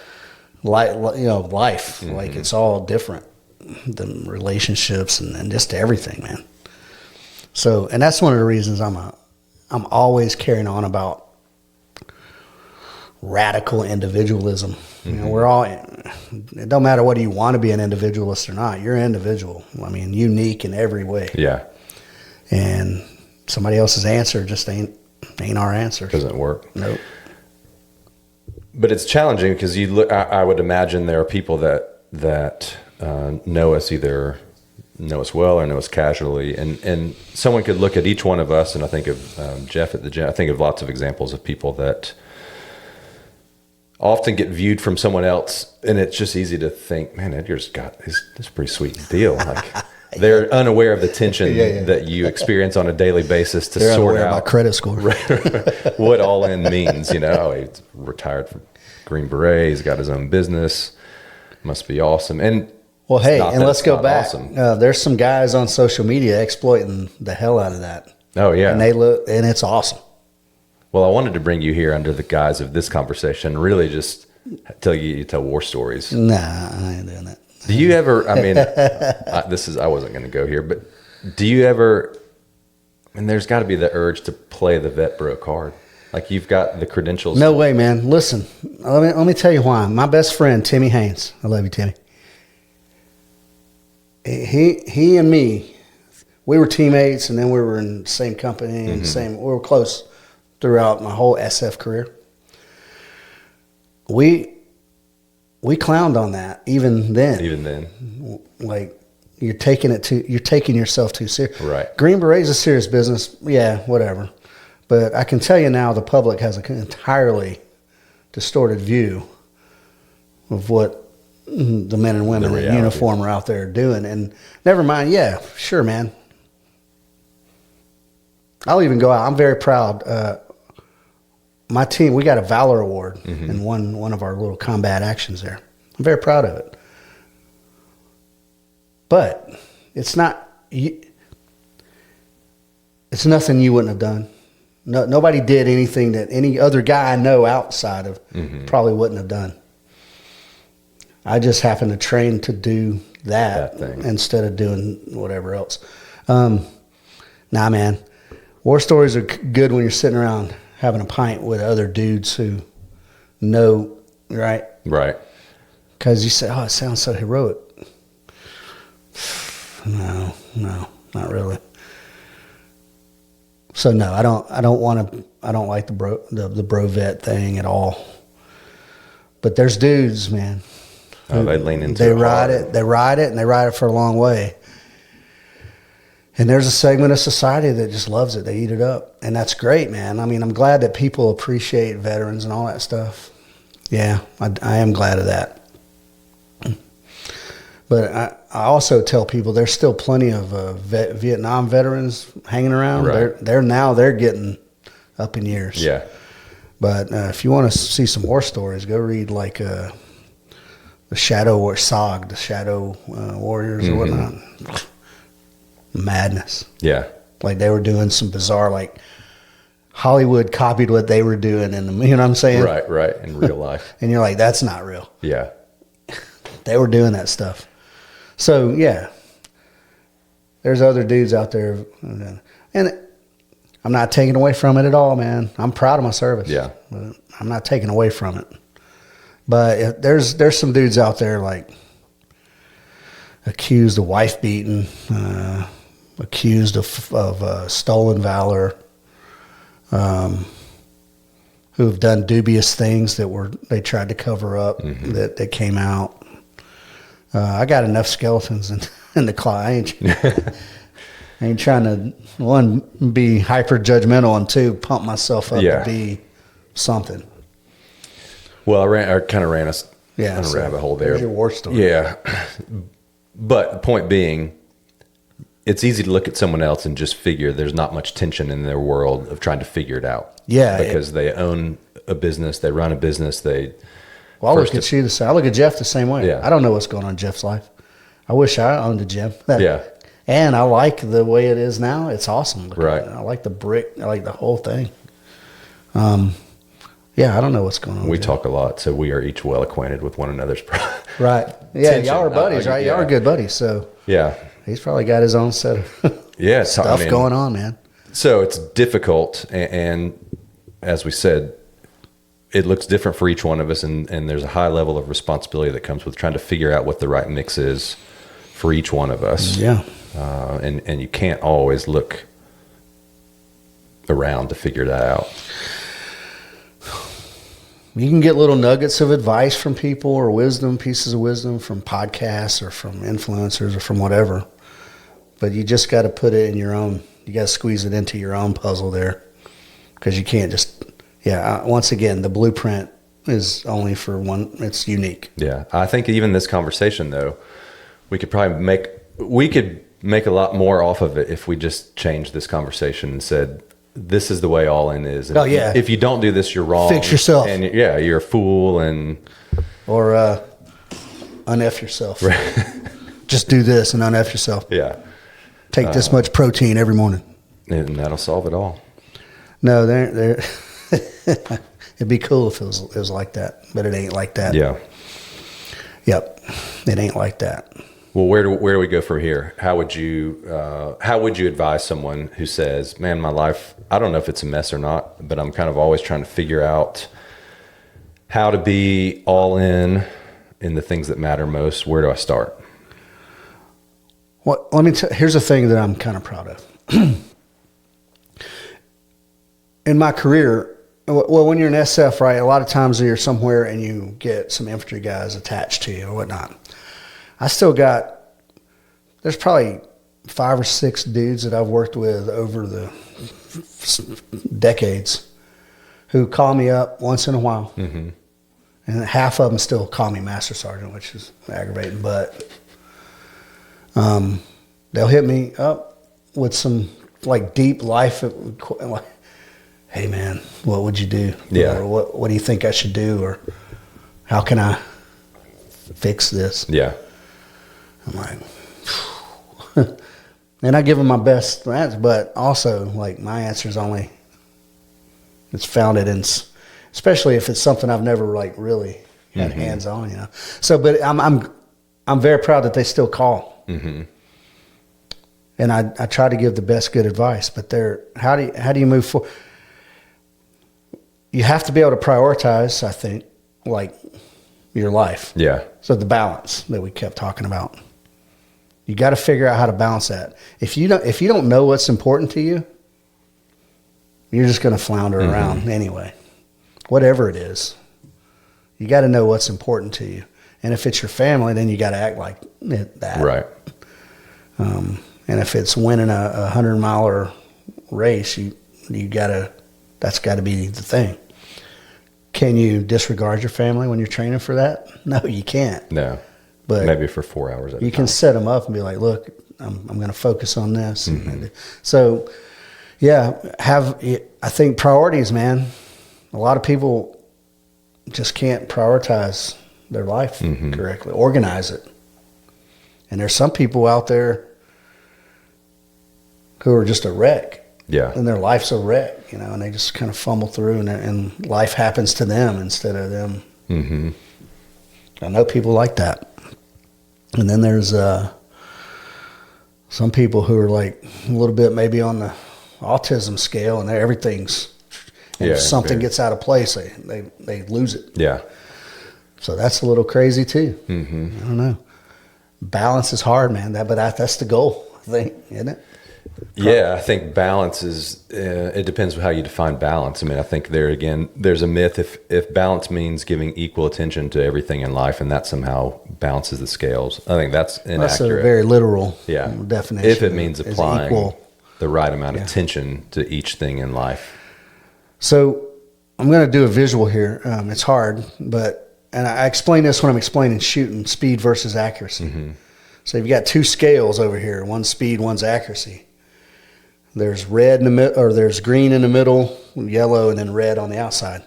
Like it's all different. The relationships and just everything, man. So, and that's one of the reasons I'm always carrying on about radical individualism. We're all, it don't matter whether you want to be an individualist or not. You're an individual. I mean, unique in every way. Yeah. And somebody else's answer just ain't our answer. Doesn't work. Nope. But it's challenging because I would imagine there are people that know us, either know us well or know us casually, and someone could look at each one of us, and I think of Jeff at the gym. I think of lots of examples of people that often get viewed from someone else, and it's just easy to think, man, Edgar's got this pretty sweet deal. Like they're unaware of the tension that you experience on a daily basis to sort out my credit score. what all in means. He's retired from Green Beret. He's got his own business. Must be awesome. And well, hey, and let's go back. Awesome. There's some guys on social media exploiting the hell out of that. Oh yeah, and it's awesome. Well, I wanted to bring you here under the guise of this conversation, really just tell war stories. Nah, I ain't doing that. Do you ever, I mean, I wasn't going to go here, but do you ever, and there's got to be the urge to play the vet bro card. Like you've got the credentials. No way, man. Listen, let me tell you why. My best friend, Timmy Haynes, I love you, Timmy. He and me, we were teammates, and then we were in the same company, and we were close throughout my whole SF career. We clowned on that even then. Like you're taking yourself too serious. Right. Green Beret's a serious business. Yeah, whatever. But I can tell you now, the public has an entirely distorted view of what the men and women in uniform are out there doing. And never mind. Yeah, sure, man. I'll even go out. I'm very proud. My team, we got a Valor Award in one of our little combat actions there. I'm very proud of it. But it's not, it's nothing you wouldn't have done. No, nobody did anything that any other guy I know outside of probably wouldn't have done. I just happened to train to do that instead of doing whatever else. Nah, man. War stories are good when you're sitting around having a pint with other dudes who know, right? Right. Because you say, oh, it sounds so heroic. No, not really. So no, I don't like the bro vet thing at all. But there's dudes, man. Oh, they lean into it. They ride it, and they ride it for a long way. And there's a segment of society that just loves it. They eat it up. And that's great, man. I mean, I'm glad that people appreciate veterans and all that stuff. Yeah, I am glad of that. But I also tell people there's still plenty of Vietnam veterans hanging around. Right. They're getting up in years. Yeah. But if you want to see some war stories, go read like the Shadow or SOG, the Shadow Warriors or whatnot. Madness. Yeah. Like they were doing some bizarre, like Hollywood copied what they were doing, and you know what I'm saying? Right. In real life. And you're like, that's not real. Yeah. They were doing that stuff. So yeah, there's other dudes out there, and I'm not taking away from it at all, man. I'm proud of my service. Yeah. But I'm not taking away from it. But there's some dudes out there like accused of wife beating, accused of stolen valor, who have done dubious things that they tried to cover up that came out. I got enough skeletons in the closet. I ain't trying to, one, be hyper judgmental, and two, pump myself up to be something. Well, I kind of ran a rabbit hole there. There's your war story. Yeah. But the point being, it's easy to look at someone else and just figure there's not much tension in their world of trying to figure it out. Yeah. Because they own a business, they run a business, Well, I look at you the same. I look at Jeff the same way. Yeah. I don't know what's going on in Jeff's life. I wish I owned a gym. Yeah. And I like the way it is now. It's awesome. Right. I like the brick. I like the whole thing. Yeah, I don't know what's going on. We talk a lot, so we are each well acquainted with one another's right. Yeah, tension. Y'all are buddies, right? Yeah. Y'all are good buddies. So yeah, he's probably got his own set of stuff going on, man. So it's difficult, and as we said, it looks different for each one of us, and there's a high level of responsibility that comes with trying to figure out what the right mix is for each one of us. Yeah. And you can't always look around to figure that out. You can get little nuggets of advice from people or pieces of wisdom from podcasts or from influencers or from whatever. But you just got to put it in your own, you got to squeeze it into your own puzzle there, because you can't just, once again, the blueprint is only for one, it's unique. Yeah. I think even this conversation, though, we could make a lot more off of it if we just changed this conversation and said, this is the way all in is. And Oh, yeah. if you don't do this, you're wrong. Fix yourself. And you're a fool. And Or un-F yourself. Right. Just do this and un-F yourself. Yeah. Take this much protein every morning. And that'll solve it all. No, they're it'd be cool if it was like that, but it ain't like that. Yeah. Yep, it ain't like that. Well, where do we go from here? How would you advise someone who says, "Man, my life, I don't know if it's a mess or not, but I'm kind of always trying to figure out how to be all in the things that matter most. Where do I start?" Well, let me here's the thing that I'm kind of proud of. In my career, well, when you're an SF, right, a lot of times you're somewhere and you get some infantry guys attached to you or whatnot. I still got, there's probably 5 or 6 dudes that I've worked with over the decades who call me up once in a while. Mm-hmm. And half of them still call me Master Sergeant, which is aggravating, but they'll hit me up with some like deep life, like, hey man, what would you do? Yeah. Or what do you think I should do? Or how can I fix this? Yeah. I'm like, and I give them my best answer, but also like my answer is only, it's founded in, especially if it's something I've never like really had hands on, you know? So, but I'm very proud that they still call. Mm-hmm. And I try to give the best good advice, but how do you move forward? You have to be able to prioritize, I think, like your life. Yeah. So the balance that we kept talking about, you got to figure out how to balance that. If you don't know what's important to you, you're just going to flounder around anyway. Whatever it is, you got to know what's important to you. And if it's your family, then you got to act like that. Right. And if it's winning a 100-mile race, you gotta. That's got to be the thing. Can you disregard your family when you're training for that? No, you can't. No. But maybe for 4 hours at a time. You can set them up and be like, look, I'm going to focus on this. So, yeah, I think priorities, man. A lot of people just can't prioritize their life correctly, organize it. And there's some people out there who are just a wreck. Yeah. And their life's a wreck, you know, and they just kind of fumble through and life happens to them instead of them. Mm-hmm. I know people like that. And then there's some people who are like a little bit maybe on the autism scale and everything's, if something gets out of place, they lose it. Yeah. So that's a little crazy too. Mm-hmm. I don't know. Balance is hard, man. But that's the goal, I think, isn't it? Yeah, I think balance is, it depends on how you define balance. I mean, I think there's a myth if balance means giving equal attention to everything in life and that somehow balances the scales. I think that's inaccurate. That's a very literal definition. If it means applying the right amount of attention to each thing in life. So I'm going to do a visual here. It's hard, and I explain this when I'm explaining shooting, speed versus accuracy. Mm-hmm. So you've got 2 scales over here, one's speed, one's accuracy. There's red in the middle, or there's green in the middle, yellow, and then red on the outside.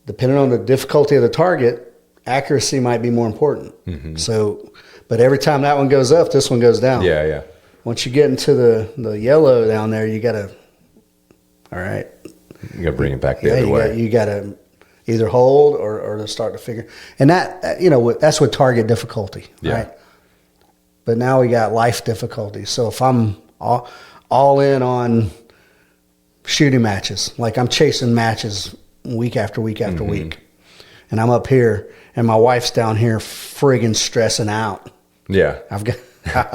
Depending on the difficulty of the target, accuracy might be more important. Mm-hmm. So, but every time that one goes up, this one goes down. Yeah, yeah. Once you get into the yellow down there, you got to, all right. You got to bring it back the other way. You got to either hold or to start to figure. And that, that's with target difficulty, right? But now we got life difficulty. So if I'm all in on shooting matches, like I'm chasing matches week after week after week, and I'm up here and my wife's down here friggin' stressing out. Yeah. I've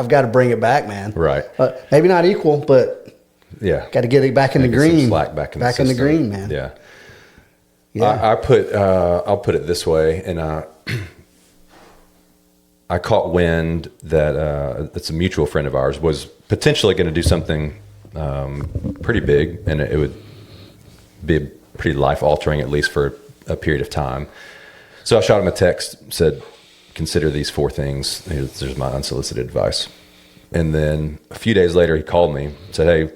got to bring it back, man. Right. Maybe not equal, but got to get it back in the green. Slack back in the green, man. Yeah. Yeah. I'll put it this way, and I caught wind that it's a mutual friend of ours was potentially going to do something pretty big, and it would be pretty life altering, at least for a period of time. So I shot him a text, said, "Consider these 4 things. There's my unsolicited advice." And then a few days later, he called me and said, "Hey,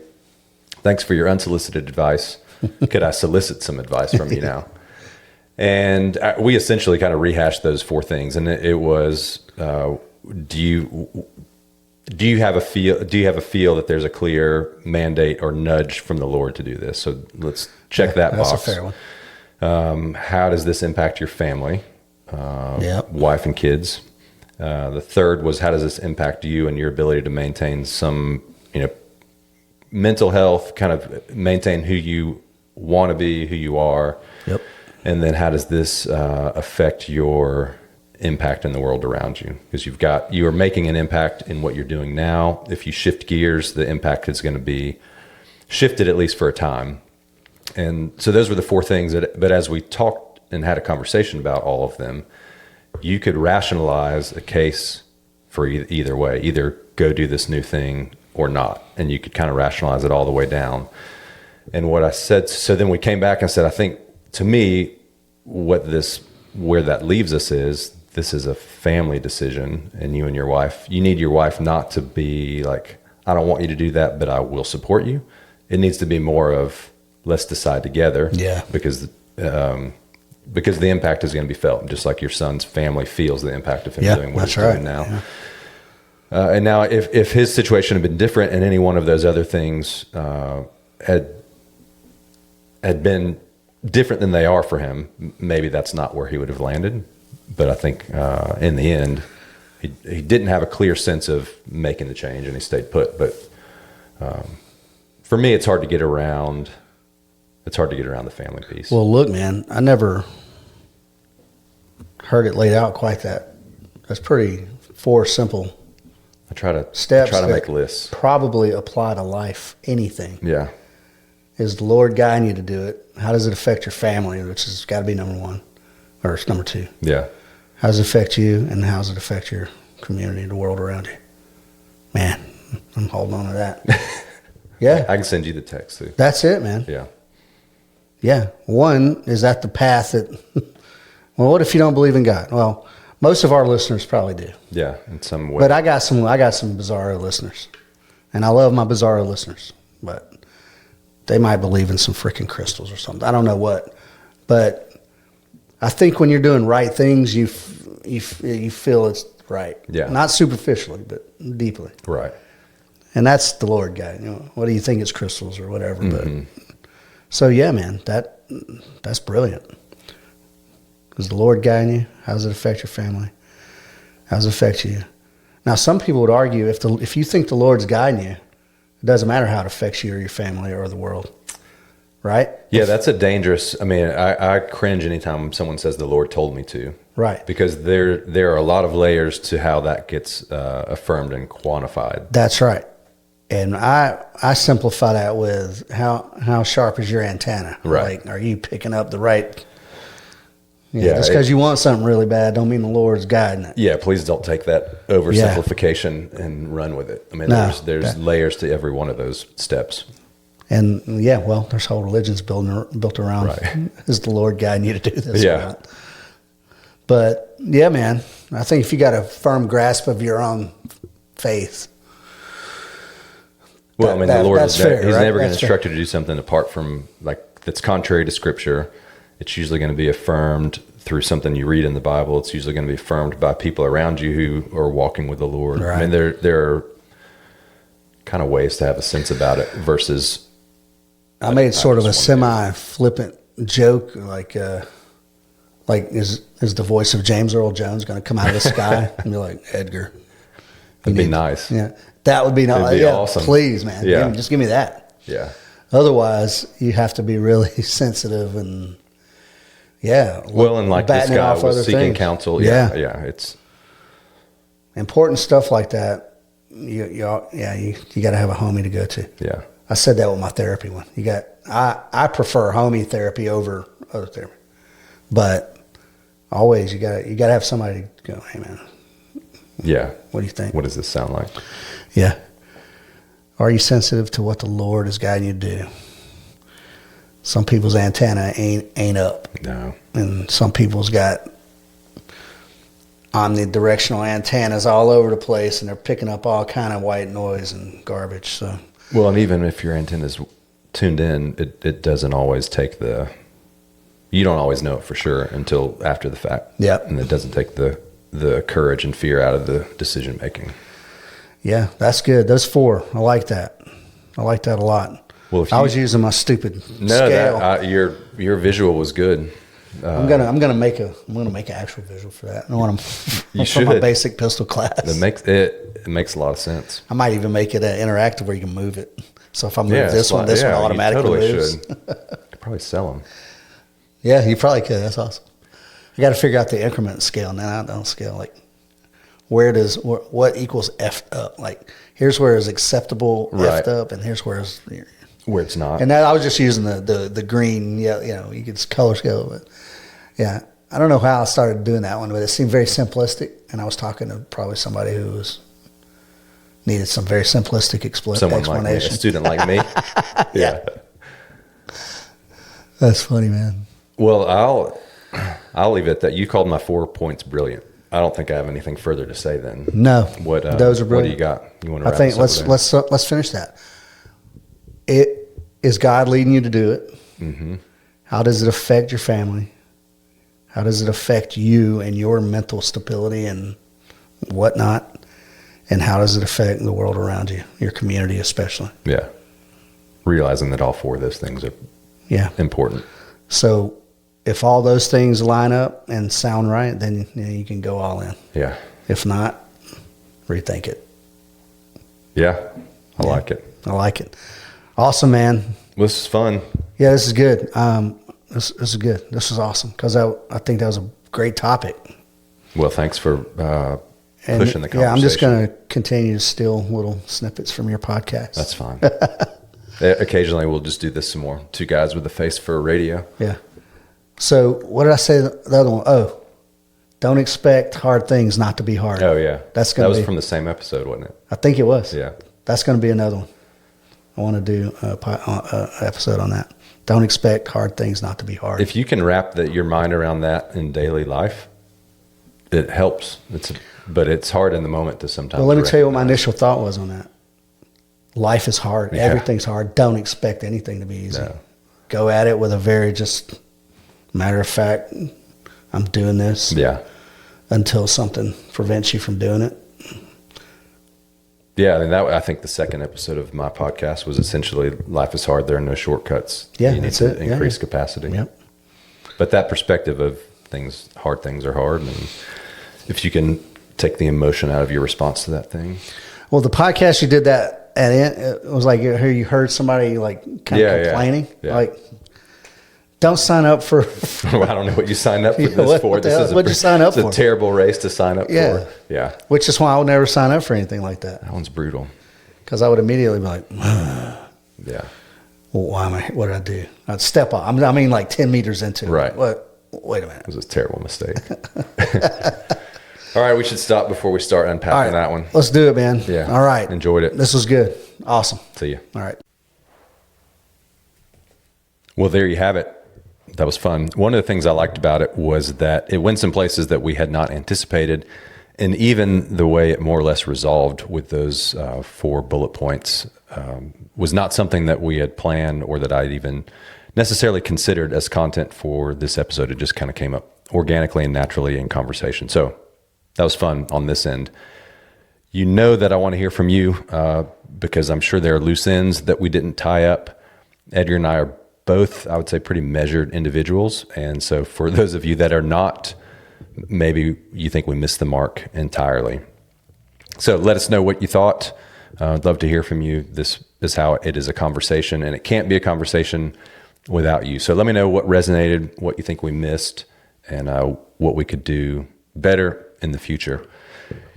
thanks for your unsolicited advice. Could I solicit some advice from you now?" And we essentially kind of rehashed those four things. And it was, do you have a feel that there's a clear mandate or nudge from the Lord to do this? So let's check that box. That's a fair one. How does this impact your family, wife and kids? The third was, how does this impact you and your ability to maintain some, mental health, kind of maintain who you want to be, who you are. Yep. And then how does this affect your impact in the world around you? Because you are making an impact in what you're doing now. If you shift gears, the impact is going to be shifted, at least for a time. And so those were the four things but as we talked and had a conversation about all of them, you could rationalize a case for either way, either go do this new thing or not. And you could kind of rationalize it all the way down. And what I said, so then we came back and said, I think to me, where that leaves us is, this is a family decision, and you and your wife, you need your wife not to be like, I don't want you to do that, but I will support you. It needs to be more of, let's decide together. Yeah. Because the impact is going to be felt, just like your son's family feels the impact of him doing what he's doing now. Yeah. And now if his situation had been different and any one of those other things had been different than they are for him, maybe that's not where he would have landed. But I think in the end, he didn't have a clear sense of making the change, and he stayed put. But for me, it's hard to get around. It's hard to get around the family piece. Well, look, man, I never heard it laid out quite that. That's pretty four simple steps. I try to make lists. Probably apply to life, anything. Yeah. Is the Lord guiding you to do it? How does it affect your family, which has got to be number one, or it's number two? Yeah. How does it affect you, and how does it affect your community, the world around you? Man, I'm holding on to that. Yeah. I can send you the text too. That's it, man. Yeah. Yeah. One, is that the path that, well, what if you don't believe in God? Well, most of our listeners probably do. Yeah, in some way. But I got some bizarro listeners, and I love my bizarro listeners, but they might believe in some freaking crystals or something. I don't know what, but I think when you're doing right things, you feel it's right. Yeah. Not superficially, but deeply. Right. And that's the Lord guide. What do you think it's crystals or whatever? Mm-hmm. But so yeah, man, that's brilliant. Is the Lord guiding you? How does it affect your family? How does it affect you? Now, some people would argue if you think the Lord's guiding you, it doesn't matter how it affects you or your family or the world, right? Yeah, that's a dangerous. I mean, I cringe anytime someone says the Lord told me to. Right. Because there are a lot of layers to how that gets affirmed and quantified. That's right. And I simplify that with how sharp is your antenna? Right. Like, are you picking up the right? Yeah. Just because you want something really bad, don't mean the Lord's guiding it. Yeah. Please don't take that oversimplification and run with it. I mean, there's layers to every one of those steps. And yeah, well, there's whole religions built around is the Lord guiding you to do this? Yeah. Or not? But yeah, man, I think if you got a firm grasp of your own faith. Well, the Lord is fair, He's right? never going to instruct you to do something apart from that's contrary to Scripture. It's usually going to be affirmed through something you read in the Bible. It's usually going to be affirmed by people around you who are walking with the Lord. Right. I mean, there are kind of ways to have a sense about it versus. I made sort of a semi-flippant joke, like is the voice of James Earl Jones going to come out of the sky and be like, Edgar? That'd be nice. Yeah, that would be nice. It'd be awesome. Please, man. Yeah. Just give me that. Yeah. Otherwise, you have to be really sensitive and, Well, and like this guy was seeking counsel. Yeah. It's important stuff like that. You got to have a homie to go to. Yeah. I said that with my therapy one. I prefer homie therapy over other therapy, but always you got to have somebody to go, hey man. Yeah. What do you think? What does this sound like? Yeah. Are you sensitive to what the Lord is guiding you to do? Some people's antenna ain't up. No. And some people's got, omnidirectional antennas all over the place, and they're picking up all kind of white noise and garbage. So, well, and even if your antenna's tuned in, it doesn't always take you don't always know it for sure until after the fact. Yep. And it doesn't take the courage and fear out of the decision making. Yeah, that's good. Those 4, I like that. I like that a lot. Well, if I was using my stupid scale. Your visual was good. I'm gonna make an actual visual for that. I want them for my basic pistol class. It makes a lot of sense. I might even make it interactive where you can move it. So if I move this one automatically moves. Could probably sell them. Yeah, you probably could. That's awesome. I got to figure out the increment scale now. I don't scale like what equals effed up. Like here's where it's acceptable effed up, and here's where it's not. And I was just using the green. Yeah, you could color scale, but yeah, I don't know how I started doing that one, but it seemed very simplistic. And I was talking to probably somebody who needed some very simplistic explanation. Like me, a student like me. Yeah. That's funny, man. Well, I'll leave it at that. You called my 4 points brilliant. I don't think I have anything further to say then. No, those are brilliant. What do you got? You want to? I think let's finish that. Is God leading you to do it? Mm-hmm. How does it affect your family? How does it affect you and your mental stability and whatnot? And how does it affect the world around you, your community especially? Yeah. Realizing that all 4 of those things are important. So if all those things line up and sound right, then you can go all in. Yeah. If not, rethink it. Yeah. I like it. I like it. Awesome, man. This is fun. Yeah, this is good. This is good. This is awesome because I think that was a great topic. Well, thanks for pushing the conversation. Yeah, I'm just going to continue to steal little snippets from your podcast. That's fine. Occasionally, we'll just do this some more. 2 guys with a face for a radio. Yeah. So what did I say? The other one? Oh, don't expect hard things not to be hard. Oh, yeah. That was from the same episode, wasn't it? I think it was. Yeah. That's going to be another one. I want to do an episode on that. Don't expect hard things not to be hard. If you can wrap your mind around that in daily life, it helps. But it's hard in the moment to sometimes. Well, let me tell you what my initial thought was on that. Life is hard. Yeah. Everything's hard. Don't expect anything to be easy. No. Go at it with a very just matter of fact, I'm doing this. Yeah. Until something prevents you from doing it. Yeah, I think the second episode of my podcast was essentially life is hard. There are no shortcuts. Yeah, you need to increase capacity. Yep. But that perspective of hard things are hard, and if you can take the emotion out of your response to that thing. Well, the podcast you did that at it was like you heard somebody like kind of complaining, like. Don't sign up for. Well, I don't know what you signed up for this for. What'd you sign up for? It's a terrible race to sign up for. Yeah. Which is why I would never sign up for anything like that. That one's brutal. Because I would immediately be like, yeah. Well, what did I do? I'd step on. I mean, like 10 meters into it. Right. Wait a minute. It was a terrible mistake. All right, we should stop before we start unpacking that one. Let's do it, man. Yeah. All right. Enjoyed it. This was good. Awesome. See you. All right. Well, there you have it. That was fun. One of the things I liked about it was that it went some places that we had not anticipated. And even the way it more or less resolved with those 4 bullet points was not something that we had planned or that I'd even necessarily considered as content for this episode. It just kind of came up organically and naturally in conversation. So that was fun on this end. You know that I want to hear from you because I'm sure there are loose ends that we didn't tie up. Edgar and I are both, I would say, pretty measured individuals. And so for those of you that are not, maybe you think we missed the mark entirely. So let us know what you thought. I'd love to hear from you. This is how it is a conversation, and it can't be a conversation without you. So let me know what resonated, what you think we missed, and what we could do better in the future.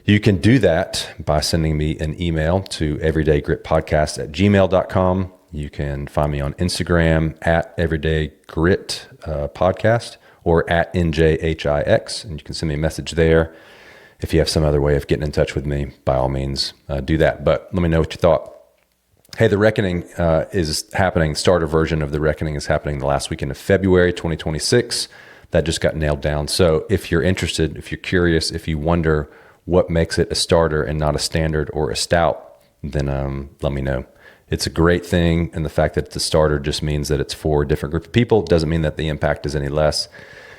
You can do that by sending me an email to everydaygritpodcast@gmail.com. You can find me on Instagram at everydaygritpodcast or at NJHIX, and you can send me a message there. If you have some other way of getting in touch with me, by all means, do that. But let me know what you thought. Hey, The Reckoning is happening. Starter version of The Reckoning is happening the last weekend of February 2026. that just got nailed down. So if you're interested, if you're curious, if you wonder what makes it a starter and not a standard or a stout, then let me know. It's a great thing, and the fact that it's a starter just means that it's for a different group of people. Doesn't mean that the impact is any less.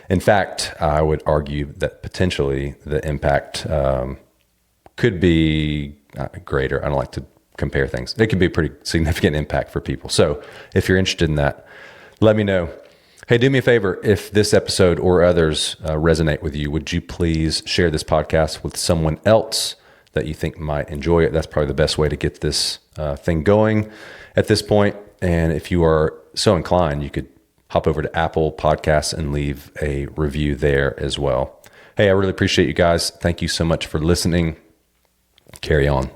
In fact, I would argue that potentially the impact could be greater. I don't like to compare things. It could be a pretty significant impact for people. So if you're interested in that, let me know. Hey, do me a favor. If this episode or others resonate with you, would you please share this podcast with someone else that you think might enjoy it? That's probably the best way to get this thing going at this point. And if you are so inclined, you could hop over to Apple Podcasts and leave a review there as well. Hey, I really appreciate you guys. Thank you so much for listening. Carry on.